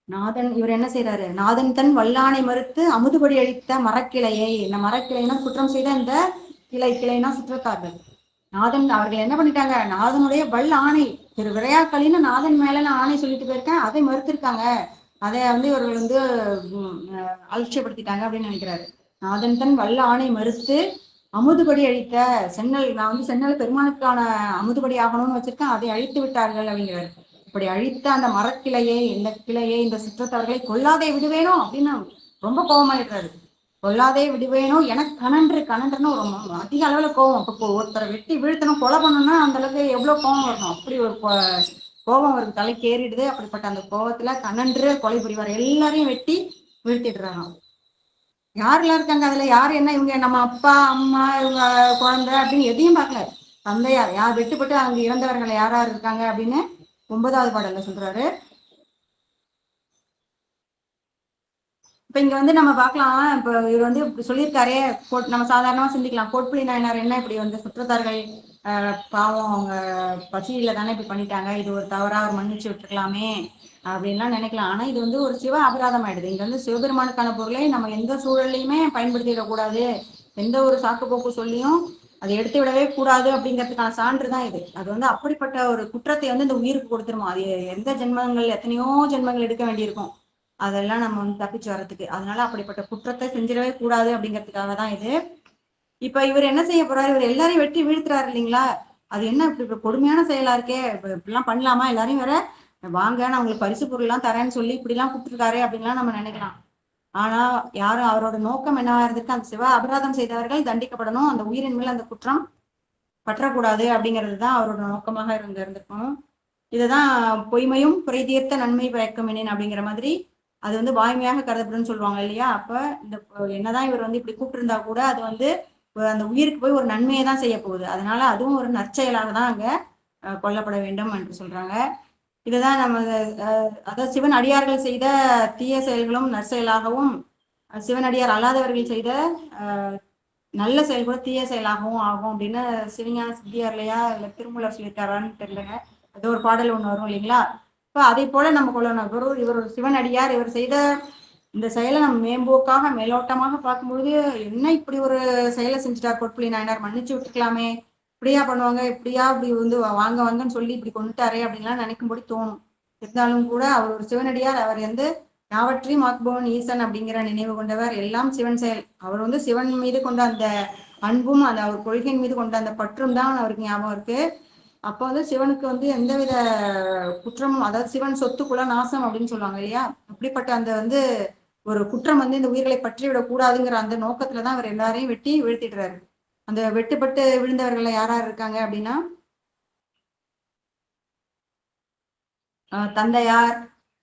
நாதன் இவர் என்ன செய்யறாரு? நாதன் தன் வல்லானை மறுத்து அமுதுபடி அளித்த மரக்கிளையை, இந்த மரக்கிளைனா குற்றம் செய்த இந்த கிளைனா சுற்றத்தார்கள். நாதன் அவர்கள் என்ன பண்ணிட்டாங்க? நாதனுடைய வல் ஆணை, திரு விளையாக்களின்னு நாதன் மேல நான் ஆணை சொல்லிட்டு போயிருக்கேன், அதை மறுத்திருக்காங்க. அதை வந்து இவர்கள் வந்து அலட்சியப்படுத்திட்டாங்க அப்படின்னு நினைக்கிறாரு. நாதன் தன் வல்ல ஆணை மறுத்து அமுதுபடி அழித்த சென்னல், நான் வந்து சென்னல் பெருமானுக்கான அமுதுபடி ஆகணும்னு வச்சிருக்கேன், அதை அழித்து விட்டார்கள் அப்படிங்கிறாரு. இப்படி அழித்த அந்த மரக்கிளையை, இந்த கிளையை, இந்த சுற்றத்தவர்களை கொல்லாதே விடுவேணும் அப்படின்னு ரொம்ப கோபமாயிடுறாரு. கொல்லாதே விடுவேணும் எனக்கு கனன்றுன்னு ஒரு அதிக அளவுல கோபம். இப்போ ஒருத்தரை வெட்டி வீழ்த்தணும், கொலை பண்ணணும்னா அந்த அளவுக்கு எவ்வளவு கோபம் வரணும். அப்படி ஒரு கோபம் அவருக்கு தலைக்கு ஏறிடுது. அப்படிப்பட்ட அந்த கோபத்துல கனன்று கொலை புரிவார். எல்லாரையும் வெட்டி வீழ்த்திடுறாங்க. யாரெல்லாம் இருக்காங்க அதுல? யாரு என்ன, இவங்க நம்ம அப்பா அம்மா இவங்க குழந்தை அப்படின்னு எதையும் பார்க்கல. தந்தையார் யார் வெட்டுப்பட்டு அங்க இறந்தவர்கள் யார் இருக்காங்க அப்படின்னு 9வது பாடல்ல சொல்றாரு. இப்ப இங்க வந்து நம்ம பார்க்கலாம். இப்ப இவர் வந்து இப்படி சொல்லியிருக்காரே, நம்ம சாதாரணமா சிந்திக்கலாம், கோட்புலி நாயனார் என்ன இப்படி வந்து சுற்றத்தார்கள் பாவம் அவங்க பசியில தானே இப்படி பண்ணிட்டாங்க, இது ஒரு தவறா அவர் மன்னிச்சு விட்டுருக்கலாமே அப்படின்லாம் நினைக்கலாம். ஆனா இது வந்து ஒரு சிவ அபராதம் ஆயிடுது. இங்க வந்து சிவபெருமானுக்கான பொருளை நம்ம எந்த சூழல்லையுமே பயன்படுத்திடக்கூடாது, எந்த ஒரு சாக்கு போக்கு சொல்லியும் அதை எடுத்து விடவே கூடாது அப்படிங்கிறதுக்கான சான்று தான் இது. அது வந்து அப்படிப்பட்ட ஒரு குற்றத்தை வந்து இந்த உயிருக்கு கொடுத்துருமோ. அது எந்த ஜென்மங்கள், எத்தனையோ ஜென்மங்கள் எடுக்க வேண்டியிருக்கும் அதெல்லாம் நம்ம வந்து தப்பிச்சு வர்றதுக்கு. அதனால அப்படிப்பட்ட குற்றத்தை செஞ்சிடவே கூடாது அப்படிங்கிறதுக்காக தான் இது. இப்ப இவர் என்ன செய்ய போறாரு? இவர் எல்லாரையும் வெட்டி வீழ்த்துறாரு இல்லைங்களா? அது என்ன இப்படி கொடுமையான செயலா இருக்கே, இப்படிலாம் பண்ணலாமா? எல்லாரையும் வேற வாங்க நான் உங்களுக்கு பரிசு பொருள் எல்லாம் தரேன்னு சொல்லி இப்படி எல்லாம் கூப்பிட்டுருக்காரு அப்படின்லாம் நம்ம நினைக்கலாம். ஆனா யாரும் அவரோட நோக்கம் என்னவா இருந்திருக்கு? அந்த சிவ அபராதம் செய்தவர்கள் தண்டிக்கப்படணும், அந்த உயிரின் மேல் அந்த குற்றம் பற்றக்கூடாது அப்படிங்கிறது தான் அவரோட நோக்கமாக இருந்திருக்கணும். இதுதான் பொய்மையும் குறை தீர்த்த நன்மை பயக்கும் என்னேன் அப்படிங்கிற மாதிரி அது வந்து வாய்மையாக கருதப்படுன்னு சொல்லுவாங்க இல்லையா? அப்ப இந்த என்னதான் இவர் வந்து இப்படி கூப்பிட்டு இருந்தா கூட அது வந்து அந்த உயிருக்கு போய் ஒரு நன்மையை தான் செய்ய போகுது. அதனால அதுவும் ஒரு நற்செயலாக தான் அங்க கொல்லப்பட வேண்டும் என்று சொல்றாங்க. இதுதான் நம்ம அதாவது சிவன் அடியார்கள் செய்த தீய செயல்களும் நற்செயலாகவும், சிவனடியார் அல்லாதவர்கள் செய்த நல்ல செயல் கூட தீய செயலாகவும் ஆகும் அப்படின்னு சிவஞான சித்தியார்லையா இல்ல திருமூலர் சொல்லியிருக்காரான்னு தெரியலங்க. அது ஒரு பாடல் ஒண்ணு வரும் இல்லைங்களா? இப்ப அதை போல நம்ம கொள்ளணும். இவர் ஒரு சிவனடியார், இவர் செய்த இந்த செயலை நம்ம மேம்போக்காக மேலோட்டமாக பார்க்கும்போது என்ன இப்படி ஒரு செயலை செஞ்சுட்டார் கோட்புலி நாயனார், மன்னிச்சு விட்டுக்கலாமே, இப்படியா பண்ணுவாங்க, இப்படியா இப்படி வந்து வாங்க வாங்கன்னு சொல்லி இப்படி கொண்டுட்டாரே அப்படின்லாம் நினைக்கும்படி தோணும். இருந்தாலும் கூட அவர் ஒரு சிவனடியார், அவர் வந்து யாவற்றையும் ஆக்குபவன் ஈசன் அப்படிங்கிற நினைவு கொண்டவர், எல்லாம் சிவன் செயல். அவர் வந்து சிவன் மீது கொண்ட அந்த அன்பும் அந்த அவர் கொள்கையின் மீது கொண்ட அந்த பற்றும் தான் அவருக்கு ஞாபகம் இருக்கு. அப்ப வந்து சிவனுக்கு வந்து எந்தவித குற்றமும், அதாவது சிவன் சொத்து குல நாசம் அப்படின்னு சொல்லுவாங்க இல்லையா? அப்படிப்பட்ட அந்த வந்து ஒரு குற்றம் வந்து இந்த உயிர்களை பற்றி விடக்கூடாதுங்கிற அந்த நோக்கத்துலதான் அவர் எல்லாரையும் வெட்டி வீழ்த்திடுறாரு. அந்த வெட்டுப்பட்டு விழுந்தவர்கள் யார் யார் இருக்காங்க அப்படின்னா தந்தையார்,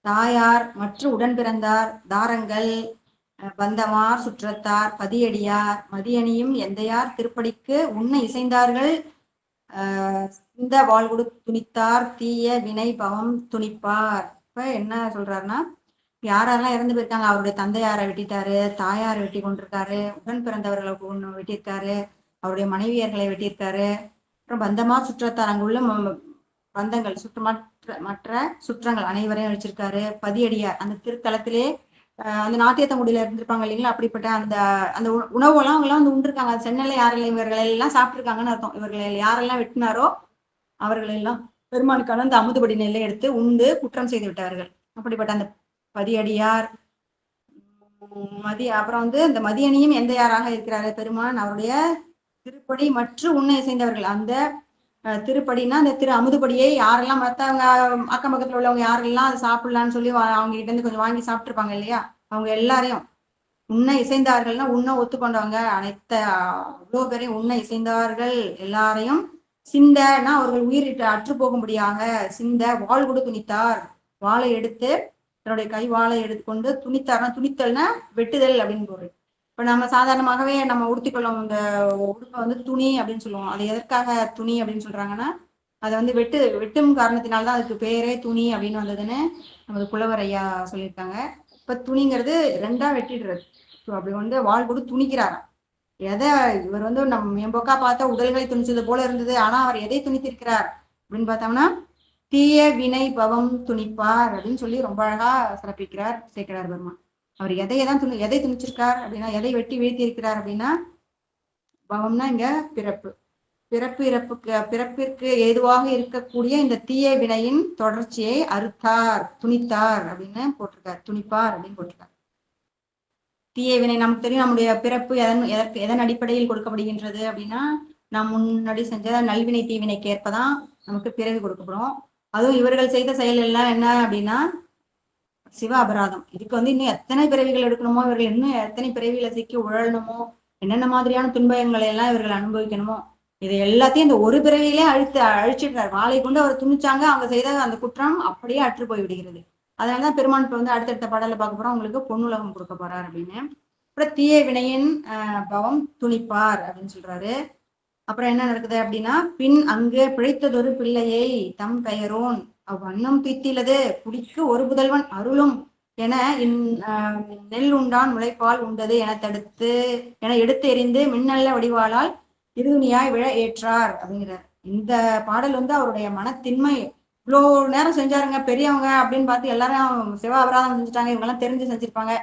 தாயார் மற்றும் உடன் பிறந்தார் தாரங்கள் பந்தமார் சுற்றத்தார் பதியடியார் மதியணியும் எந்தையார் திருப்படிக்கு உன்னை இசைந்தார்கள் இந்த வாழ்குடு துணித்தார் தீய வினை பவம் துணிப்பார். இப்ப என்ன சொல்றாருன்னா, யாரெல்லாம் இறந்து போயிருக்காங்க, அவருடைய தந்தையாரை வெட்டிட்டாரு, தாயாரை வெட்டி கொண்டிருக்காரு, உடன் பிறந்தவர்களை வெட்டியிருக்காரு, அவருடைய மனைவியர்களை வெட்டியிருக்காரு, அப்புறம் பந்தமா சுற்றத்தார் அங்குள்ள பந்தங்கள் மற்ற சுற்றங்கள் அனைவரையும் அழிச்சிருக்காரு. பதியடியார் அந்த திருத்தலத்திலே அந்த நாட்டியத்தங்குடியில இருந்திருப்பாங்க இல்லைங்களா, அப்படிப்பட்ட அந்த அந்த உணவுலாம் அவங்க எல்லாம் வந்து உண்டிருக்காங்க. சென்னையில யாரெல்லாம் இவர்கள் எல்லாம் சாப்பிட்டுருக்காங்கன்னு அர்த்தம். இவர்கள் யாரெல்லாம் வெட்டினாரோ அவர்கள் எல்லாம் பெருமானுக்கான அந்த அமுதுபடி நெல்லை எடுத்து உண்டு குற்றம் செய்து விட்டார்கள். அப்படிப்பட்ட அந்த பதியடியார் அப்புறம் வந்து இந்த மதியணியும் எந்த யாராக இருக்கிறாரு பெருமான், அவருடைய திருப்படி மற்றும் உன்னை இசைந்தவர்கள். அந்த திருப்படினா அந்த திரு அமுதுபடியை யாரெல்லாம் மற்றவங்க அக்கம் பக்கத்துல உள்ளவங்க யாரெல்லாம் அதை சாப்பிடலான்னு சொல்லி அவங்க கிட்ட இருந்து கொஞ்சம் வாங்கி சாப்பிட்டுருப்பாங்க இல்லையா, அவங்க எல்லாரையும் உன்னை இசைந்தார்கள்னா உன்னை ஒத்துக்கொண்டவங்க அவ்வளோ பேரையும் உன்னை இசைந்தார்கள் எல்லாரையும் சிந்தனா அவர்கள் உயிரிட்டு அற்று போகும்படியாக சிந்த வாள் கூட துணித்தார். வாளை எடுத்து தன்னுடைய கை வாளை எடுத்துக்கொண்டு துணித்தார்னா துணித்தல்னா வெட்டுதல் அப்படின்னு பொருள். இப்ப நம்ம சாதாரணமாகவே நம்ம உடுத்திக்கொள்ளும் இந்த உடுப்பை வந்து துணி அப்படின்னு சொல்லுவோம். அது எதற்காக துணி அப்படின்னு சொல்றாங்கன்னா, அதை வந்து வெட்டும் காரணத்தினால்தான் அதுக்கு பேரே துணி அப்படின்னு வந்ததுன்னு நமது புலவர் ஐயா சொல்லியிருக்காங்க. இப்ப துணிங்கிறது ரெண்டா வெட்டிடுறது. அப்படி வந்து வாள் கூட துணிக்கிறாராம். எதை இவர் வந்து நம்ம மேம்போக்கா பார்த்தா உடல்களை துணிச்சது போல இருந்தது, ஆனா அவர் எதை துணித்திருக்கிறார் அப்படின்னு பார்த்தோம்னா தீய வினை பவம் துணிப்பார் அப்படின்னு சொல்லி ரொம்ப அழகா சிறப்பிக்கிறார் சேர்க்கிறார் பெருமான். அவர் எதை துணிச்சிருக்கார் அப்படின்னா, எதை வெட்டி வீழ்த்தி இருக்கிறார் அப்படின்னா, பவம்னா இங்க பிறப்பு பிறப்பிற்கு ஏதுவாக இருக்கக்கூடிய இந்த தீய வினையின் தொடர்ச்சியை அறுத்தார் துணித்தார் அப்படின்னு போட்டிருக்கார். துணிப்பார் அப்படின்னு போட்டிருக்கார். தீய வினை நமக்கு தெரியும், நம்முடைய பிறப்பு எதன் அடிப்படையில் கொடுக்கப்படுகின்றது அப்படின்னா, நாம் முன்னாடி செஞ்ச நல்வினை தீவினைக்கு ஏற்பதான் நமக்கு பிறகு கொடுக்கப்படும். அதுவும் இவர்கள் செய்த செயல் எல்லாம் என்ன அப்படின்னா சிவ அபராதம். இதுக்கு வந்து இன்னும் எத்தனை பிறவிகள் எடுக்கணுமோ, இவர்கள் இன்னும் எத்தனை பிறவிகளை சிக்கி உழலணுமோ, என்னென்ன மாதிரியான துன்பங்களை எல்லாம் இவர்கள் அனுபவிக்கணுமோ, இது எல்லாத்தையும் இந்த ஒரு பிறவியிலே அழிச்சிடுறார். வாளை கொண்டு அவர் துணிச்சாங்க, அவங்க செய்த அந்த குற்றம் அப்படியே அற்று போய் விடுகிறது. அதனாலதான் பெருமான் இப்ப வந்து அடுத்தடுத்த பாடல பார்க்க போறோம், உங்களுக்கு பொன்னுலகம் கொடுக்க போறார் அப்படின்னு. அப்புறம் தீய வினையின் பவம் துணிப்பார் அப்படின்னு சொல்றாரு. அப்புறம் என்ன நடக்குது அப்படின்னா, பின் அங்கு பிழைத்ததொரு பிள்ளையை தம் பெயரோன் அவ்வண்ணம் தீத்திலது குடிக்கு ஒரு புதல்வன் அருளும் என நெல் உண்டான் முளைப்பால் உண்டது என எடுத்து எறிந்து மின்னல்ல வடிவாளால் இருதுணியாய் விழ ஏற்றார் அப்படிங்கிறார். இந்த பாடல் வந்து அவருடைய மனத்தின்மை. இவ்வளோ நேரம் செஞ்சாருங்க பெரியவங்க அப்படின்னு பார்த்து எல்லாரும் சிவ அபராதம் செஞ்சுட்டாங்க, இவங்கெல்லாம் தெரிஞ்சு செஞ்சிருப்பாங்க,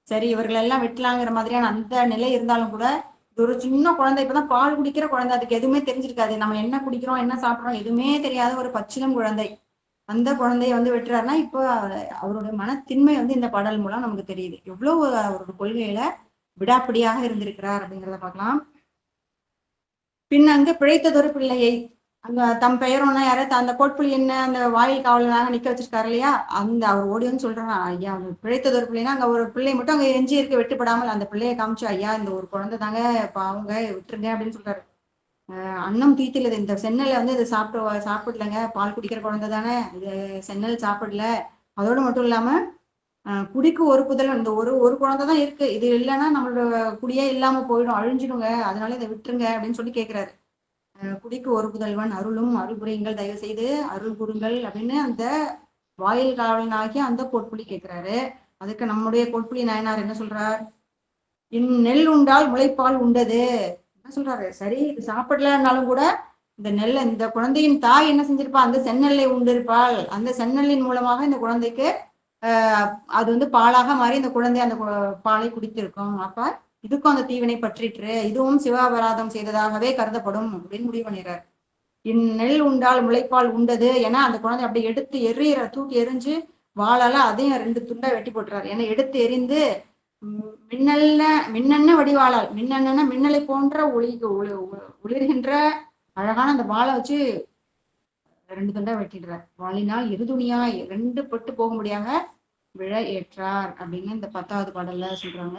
சரி இவர்கள் எல்லாம் வெட்டலாங்கிற மாதிரியான அந்த நிலை இருந்தாலும் கூட ஒரு சின்ன குழந்தை, இப்பதான் பால் குடிக்கிற குழந்தை, அதுக்கு எதுவுமே தெரிஞ்சிருக்காது, நம்ம என்ன குடிக்கிறோம் என்ன சாப்பிட்றோம் எதுவுமே தெரியாத ஒரு பச்சிலம் குழந்தை, அந்த குழந்தைய வந்து வெட்டுறாருன்னா இப்போ அவருடைய மனத்தின்மை வந்து இந்த பாடல் மூலம் நமக்கு தெரியுது. எவ்வளவு அவருடைய கொள்கையில விடாப்பிடியாக இருந்திருக்கிறார் அப்படிங்கிறத பார்க்கலாம். பின் அங்கு பிழைத்ததொரு பிள்ளையை, அங்க தம் பெயரோன்னா யாரு, அந்த கோட்புலி என்ன அந்த வாயில் காவலனாக நிக்க வச்சிருக்காரு இல்லையா, அந்த அவர் ஓடி வந்து சொல்றாங்க, ஐயா பிழைத்ததொரு பிள்ளைன்னா அங்க ஒரு பிள்ளை மட்டும் அங்க எஞ்சி இருக்க வெட்டுப்படாமல் அந்த பிள்ளையை காமிச்சு, ஐயா இந்த ஒரு குழந்தை தாங்க அவங்க விட்டுருங்க அப்படின்னு சொல்றாரு. அன்னம் தீத்திலது, இந்த சென்னலை வந்து இதை சாப்பிடலங்க, பால் குடிக்கிற குழந்தை தானே, இது சென்னல் சாப்பிடல, அதோட மட்டும் இல்லாம குடிக்கு ஒரு புதல்வன், இந்த ஒரு குழந்தை தான் இருக்கு, இது இல்லைன்னா நம்மளோட குடியே இல்லாம போயிடும், அழிஞ்சிடுங்க, அதனால இதை விட்டுருங்க அப்படின்னு சொல்லி கேட்கிறாரு. குடிக்கு ஒரு புதல்வன் அருளும் அருள் புரியுங்கள், தயவு செய்து அருள் புரிங்கள் அப்படின்னு அந்த வாயில் காவலனாகிய அந்த கோட்புலி கேட்கிறாரு. அதுக்கு நம்முடைய கோட்புலி நாயனார் என்ன சொல்றார், நெல் உண்டால் முளைப்பால் உண்டது என்ன சொல்றாரு, சரி இது சாப்பிடலன்னாலும் கூட இந்த நெல்லை இந்த குழந்தையின் தாய் என்ன செஞ்சிருப்பா, அந்த செந்நெல்லை உண்டிருப்பாள், அந்த செந்நெல்லின் மூலமாக இந்த குழந்தைக்கு அது வந்து பாலாக மாறி இந்த குழந்தை அந்த பாலை குடித்திருக்கும், அப்ப இதுக்கும் அந்த தீவினை பற்றிற்று, இதுவும் சிவாபராதம் செய்ததாகவே கருதப்படும் அப்படின்னு முடிவு பண்ணிடுறாரு. நெல் உண்டால் முளைப்பால் உண்டது என அந்த குழந்தை அப்படி எடுத்து எறிகிற, தூக்கி எரிஞ்சு வாழால அதையும் 2 துண்டா வெட்டி போட்டுறாரு. ஏன்னா எடுத்து எரிந்து மின்னென்ன வடிவாளால், மின்னென்ன மின்னலை போன்ற ஒளிர்கின்ற அழகான அந்த வாழை வச்சு 2 துண்டா வெட்டிடுறார். வாளினால் இருதுணியாய் 2 பட்டு போகும்படியாக விழ ஏற்றார் அப்படின்னு இந்த 10வது பாடல்ல சொல்றாங்க.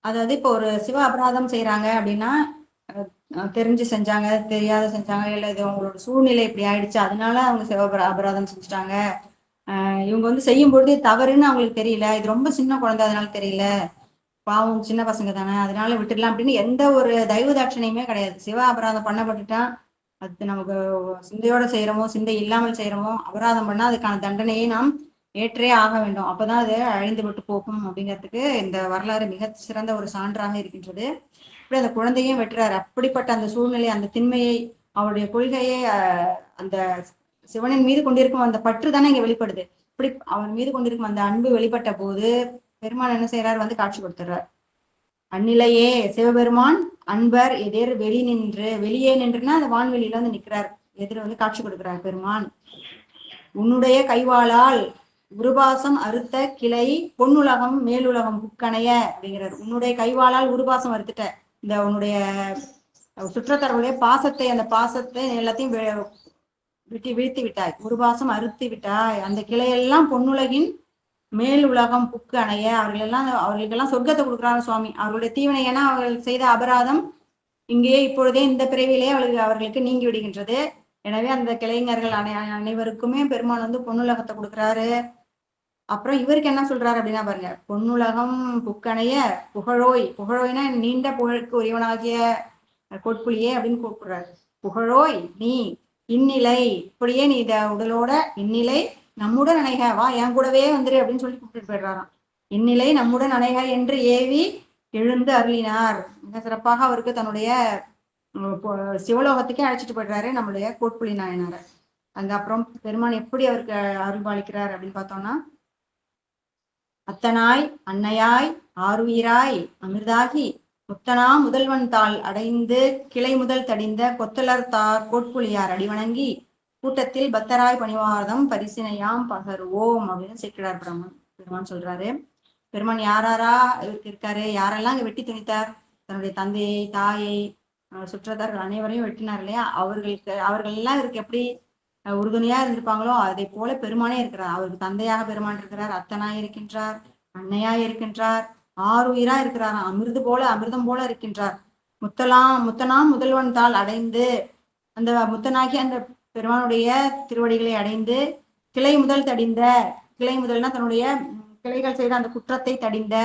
அதாவது இப்போ ஒரு சிவ அபராதம் செய்யறாங்க அப்படின்னா தெரிஞ்சு செஞ்சாங்க, தெரியாத செஞ்சாங்க, இல்ல இது அவங்களோட சூழ்நிலை இப்படி ஆயிடுச்சு, அதனால அவங்க அபராதம் செஞ்சுட்டாங்க. இவங்க வந்து செய்யும் பொழுது தவறுன்னு அவங்களுக்கு தெரியல, இது ரொம்ப சின்ன குழந்தை அதனால தெரியல, பாவம் சின்ன பசங்க தானே அதனால விட்டுடலாம் அப்படின்னு எந்த ஒரு தயவு தாட்சணையுமே கிடையாது. சிவ அபராதம் பண்ணப்பட்டுட்டா அது நமக்கு சிந்தையோட செய்யறோமோ சிந்தை இல்லாமல் செய்யறோமோ அபராதம் பண்ணா அதுக்கான தண்டனையை நாம் ஏற்றே ஆக வேண்டும். அப்பதான் அது அழிந்து விட்டு போகும் அப்படிங்கிறதுக்கு இந்த வரலாறு மிக சிறந்த ஒரு சான்றாக இருக்கின்றது. இப்படி அந்த குழந்தையும் வெட்டுறாரு. அப்படிப்பட்ட அந்த சூழ்நிலை, அந்த திண்மையை, அவருடைய கொள்கையை, அந்த சிவனின் மீது கொண்டிருக்கும் அந்த பற்று தானே இங்க வெளிப்படுது. இப்படி அவன் மீது கொண்டிருக்கும் அந்த அன்பு வெளிப்பட்ட போது பெருமான் என்ன செய்யறாரு, வந்து காட்சி கொடுத்துறார். அந்நிலையே சிவபெருமான் அன்பர் எதிர் வெளி நின்று, வெளியே நின்றுன்னா அந்த வான்வெளியில வந்து நிற்கிறார், எதிர வந்து காட்சி கொடுக்கிறார் பெருமான். உன்னுடைய கைவாளால் உருபாசம் அறுத்த கிளை பொன்னுலகம் மேலுலகம் புக்கணைய அப்படிங்கிறார். உன்னுடைய கைவாளால் உருபாசம் அறுத்துட்ட, இந்த உன்னுடைய சுற்றத்தர்களுடைய பாசத்தை, அந்த பாசத்தை எல்லாத்தையும் வீழ்த்தி விட்டாய், உருபாசம் அறுத்து விட்டாய். அந்த கிளையெல்லாம் பொன்னுலகின் மேல் உலகம் புக்கு அணைய, அவர்களுக்கெல்லாம் சொர்க்கத்தை கொடுக்குறாங்க சுவாமி. அவர்களுடைய தீவினை, ஏன்னா அவர்கள் செய்த அபராதம் இங்கேயே இப்பொழுதே இந்த பிறவிலேயே அவர்களுக்கு நீங்கி விடுகின்றது. எனவே அந்த கிளைஞர்கள் அனைவருக்குமே பெருமான் வந்து பொன்னுலகத்தை கொடுக்குறாரு. அப்புறம் இவருக்கு என்ன சொல்றாரு அப்படின்னா பாருங்க, பொன்னுலகம் புக்கணைய புகழோய், புகழோய்னா நீண்ட புகழுக்கு உரியவனாகிய கோட்புலியே அப்படின்னு கூப்பிடுறாரு. புகழோய் நீ இந்நிலை, இப்படியே நீ இத உடலோட இந்நிலை நம்முடன் அணைக, வா என் கூடவே வந்துரு அப்படின்னு சொல்லி கூப்பிட்டு போயிடுறாராம். இந்நிலை நம்முடன் அணைக என்று ஏவி எழுந்து அருளினார். மிக சிறப்பாக அவருக்கு தன்னுடைய சிவலோகத்துக்கே அழைச்சிட்டு போயிடுறாரு நம்முடைய கோட்புலி நாயனார். அங்க அப்புறம் பெருமான் எப்படி அவருக்கு அருள்பாலிக்கிறார் அப்படின்னு பார்த்தோம்னா, அத்தனாய் அன்னையாய் ஆறுயிராய் அமிர்தாகி முத்தனா முதல்வன் தாள் அடைந்து கிளை முதல் தடிந்த கொத்தலர் தார் கோட்புலியார் அடிவணங்கி கூட்டத்தில் பத்தராய் பணிவார்தம் பரிசினையாம் பகருவோம் அப்படின்னு சேர்க்கிறார் பெருமான் சொல்றாரு. பெருமான் யாராரா இவருக்கு இருக்காரு, யாரெல்லாம் இங்க வெட்டி துணித்தார், தன்னுடைய தந்தையை தாயை சுற்றத்தார்கள் அனைவரையும் வெட்டினார் இல்லையா, அவர்கள் எல்லாம் இவருக்கு எப்படி உறுதுணையா இருந்திருப்பாங்களோ அதை போல பெருமானே இருக்கிறார். அவருக்கு தந்தையாக பெருமான் இருக்கிறார், அத்தனாய் இருக்கின்றார், அன்னையாய் இருக்கின்றார், ஆறுயிரா இருக்கிறார், அமிர்தம் போல இருக்கின்றார். முத்தனாம் முதல்வன் தாள் அடைந்து, அந்த முத்தனாகி அந்த பெருமானுடைய திருவடிகளை அடைந்து கிளை முதல் தடிந்த, கிளை முதல்னா தன்னுடைய கிளைகள் செய்த அந்த குற்றத்தை தடிந்த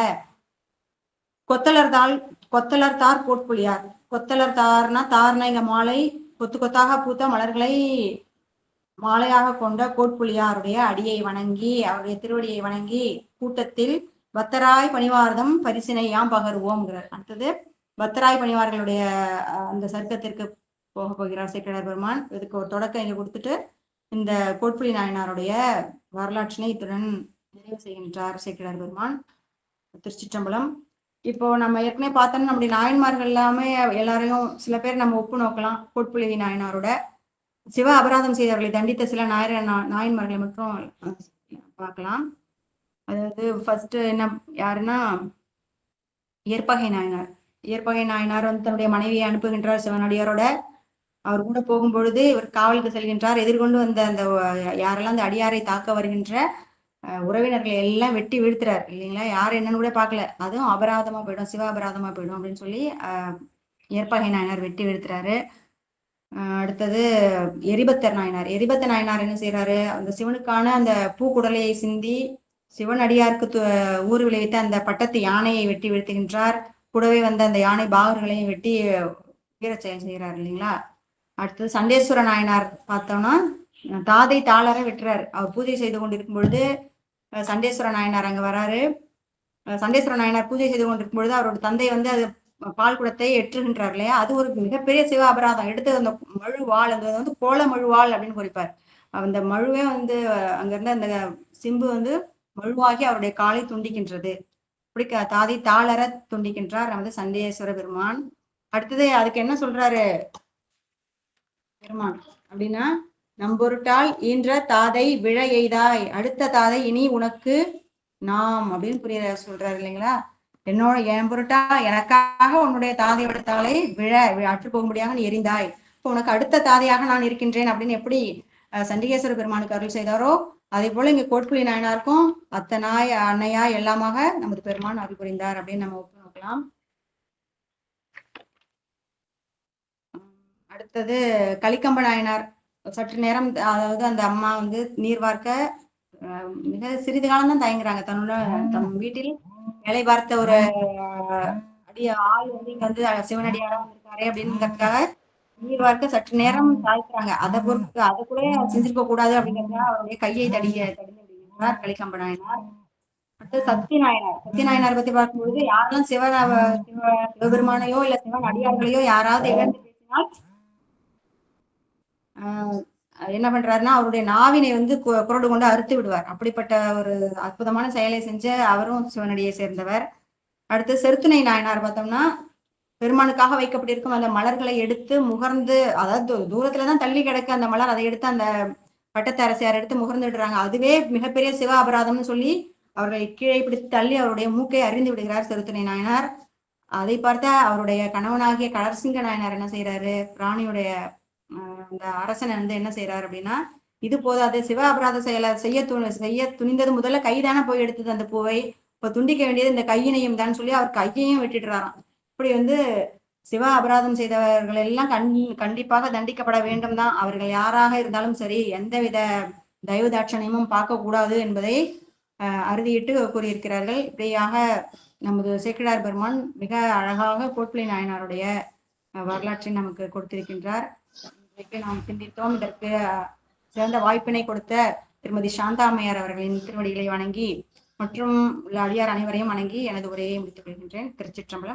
கொத்தலர் தார் கோட்புலியார். கொத்தலர் தார்னா, தார்னா இங்க மாலை, கொத்து கொத்தாக பூத்த மலர்களை மாலையாக கொண்ட கோட்புலியாருடைய அடியை வணங்கி, அவருடைய திருவடியை வணங்கி கூட்டத்தில் பத்தராய் பணிவார்தம் பரிசினை யாம் பகருவோம்ங்கிறார். அடுத்தது பத்தராய் பணிவார்களுடைய அந்த சர்க்கத்திற்கு போக போகிறார் சேக்கிழார் பெருமான். இதுக்கு ஒரு தொடக்கம் இங்க கொடுத்துட்டு இந்த கோட்புலி நாயனாருடைய வரலாற்றினை இத்துடன் நிறைவு செய்கின்றார் சேக்கிழார் பெருமான். திருச்சிற்றம்பலம். இப்போ நம்ம ஏற்கனவே பார்த்தோம்னா நம்முடைய நாயன்மார்கள் எல்லாமே எல்லாரையும் சில பேர் நம்ம ஒப்பு நோக்கலாம். கோட்புலி நாயனாரோட சிவ அபராதம் செய்தவர்களை தண்டித்த சில நாயன்மார்களை மட்டும் பார்க்கலாம். அதாவது ஃபர்ஸ்ட் என்ன யாருன்னா ஏற்பகை நாயனார். ஏற்பகை நாயனார் வந்து தன்னுடைய மனைவியை அனுப்புகின்றார் சிவனடியாரோட. அவர் கூட போகும்பொழுது இவர் காவலுக்கு செல்கின்றார். எதிர்கொண்டு வந்த அந்த யாரெல்லாம் அந்த அடியாரை தாக்க வருகின்ற உறவினர்களை எல்லாம் வெட்டி வீழ்த்துறாரு இல்லைங்களா, யார் என்னன்னு கூட பார்க்கல. அதுவும் அபராதமா போயிடும், சிவ அபராதமா போயிடும் அப்படின்னு சொல்லி ஏற்பகை நாயனார் வெட்டி வீழ்த்துறாரு. அடுத்தது எரிபத்தர் நாயனார். எரிபத்த நாயனார் என்ன செய்யறாரு, அந்த சிவனுக்கான அந்த பூக்குடலையை சிந்தி சிவன் அடியாருக்கு ஊறு விளைவித்த அந்த பட்டத்து யானையை வெட்டி வீழ்த்துகின்றார். கூடவே வந்த அந்த யானை பாகர்களையும் வெட்டி வீரச்செயல் செய்கிறார் இல்லைங்களா. அடுத்தது சண்டேஸ்வர நாயனார் பார்த்தோம்னா தாதை தாளரை வெட்டுறாரு. அவர் பூஜை செய்து கொண்டிருக்கும் பொழுது சண்டேஸ்வர நாயனார் அங்க வராரு. சண்டேஸ்வர நாயனார் பூஜை செய்து கொண்டிருக்கும் பொழுது அவரோட தந்தை வந்து அது பால் குடத்தை எற்றுகின்றார் இல்லையா, அது ஒரு மிகப்பெரிய சிவ அபராதம். எடுத்து அந்த மழுவாள், அந்த வந்து கோல மழுவாள் அப்படின்னு குறிப்பார். அந்த மழுவே வந்து அங்க இருந்த அந்த சிம்பு வந்து மழுவாகி அவருடைய காலை துண்டிக்கின்றது. இப்படி தாதை தாளர துண்டிக்கின்றார் நமது சண்டேஸ்வர பெருமான். அடுத்தது அதுக்கு என்ன சொல்றாரு பெருமான் அப்படின்னா, நம்பொருட்டால் ஈன்ற தாதை விழ எய்தாய், அடுத்த தாதை இனி உனக்கு நாம் அப்படின்னு புரிய சொல்றாரு இல்லைங்களா. என் பொருட்டா எனக்காக உன்னுடைய தாதை விடுத்தாலே அற்று போகும்படியாக நீ எரிந்தாய், இப்போ உனக்கு அடுத்த தாதையாக நான் இருக்கின்றேன் அப்படின்னு எப்படி சண்டிகேஸ்வர பெருமானுக்கு அருள் செய்தாரோ அதே போல இங்க கோட்புலி நாயனாருக்கும் அத்தனாய் அன்னையாய் எல்லாமாக நமது பெருமான் அருள் புரிந்தார் அப்படின்னு நம்ம ஒப்பு நோக்கலாம். அடுத்தது கலிக்கம்ப நாயனார். சற்று நேரம் அதாவது அந்த அம்மா வந்து நீர் வார்க்க மிக சிறிது காலம் தான் தயங்குறாங்க. தம் வீட்டில் வேலை பார்த்த ஒரு ஆள் வந்து இங்க வந்து சிவனடியாரா வந்திருக்காரு அப்படிங்கிறதுக்காக நீர் வார்க்க சற்று நேரம் தாழ்த்துறாங்க. அதை கூட செஞ்சிருக்க கூடாது அப்படிங்கிறதுக்காக அவருடைய கையை தடிந்து விடுகிறார் கலிக்கம்ப நாயனார். அடுத்து சக்தி நாயனார். சக்தி நாயனார் பத்தி பார்க்கும்பொழுது யாரெல்லாம் சிவபெருமானையோ இல்ல சிவன் அடியார்களையோ யாராவது இழந்து பேசினால் என்ன பண்றாருன்னா அவருடைய நாவினை வந்து குரடு கொண்டு அறுத்து விடுவார். அப்படிப்பட்ட ஒரு அற்புதமான செயலை செஞ்ச அவரும் சிவனடியை சேர்ந்தவர். அடுத்து செருத்துணை நாயனார் பார்த்தோம்னா பெருமானுக்காக வைக்கப்பட்டிருக்கும் அந்த மலர்களை எடுத்து முகர்ந்து, அதாவது தூரத்துலதான் தள்ளி கிடக்க அந்த மலர், அதை எடுத்து அந்த பட்டத்து அரசியார் எடுத்து முகர்ந்து விடுறாங்க. அதுவே மிகப்பெரிய சிவ அபராதம்னு சொல்லி அவர்களை கீழே பிடித்து தள்ளி அவருடைய மூக்கை அறிந்து விடுகிறார் செருத்துணை நாயனார். அதை பார்த்த அவருடைய கணவனாகிய கலர்சிங்க நாயனார் என்ன செய்யறாரு, ராணியுடைய அந்த அரசனை வந்து என்ன செய்யறாரு அப்படின்னா, இது போதாது, சிவ அபராத செயலை செய்ய துணிந்தது முதல்ல கைதானே போய் எடுத்தது அந்த பூவை, இப்ப துண்டிக்க வேண்டியது இந்த கையினையும் தான் சொல்லி அவர் கையையும் விட்டுடுறாராம். இப்படி வந்து சிவ அபராதம் செய்தவர்கள் எல்லாம் கண்டிப்பாக தண்டிக்கப்பட வேண்டும் தான். அவர்கள் யாராக இருந்தாலும் சரி, எந்தவித தயவு தாட்சணியமும் பார்க்க கூடாது என்பதை அறுதியிட்டு கூறியிருக்கிறார்கள். இப்படியாக நமது சேக்கிழார் பெருமான் மிக அழகாக கோட்புலி நாயனாருடைய வரலாற்றை நமக்கு கொடுத்திருக்கின்றார். இன்றைக்கு நாம் சிந்தித்தோம். இதற்கு சிறந்த வாய்ப்பினை கொடுத்த திருமதி சாந்தாமையார் அவர்களின் திருவடிகளை வணங்கி மற்றும் உள்ள அடியார் அனைவரையும் வணங்கி எனது உரையை முடித்துக் கொள்கின்றேன். திருச்சிற்றம்பலம்.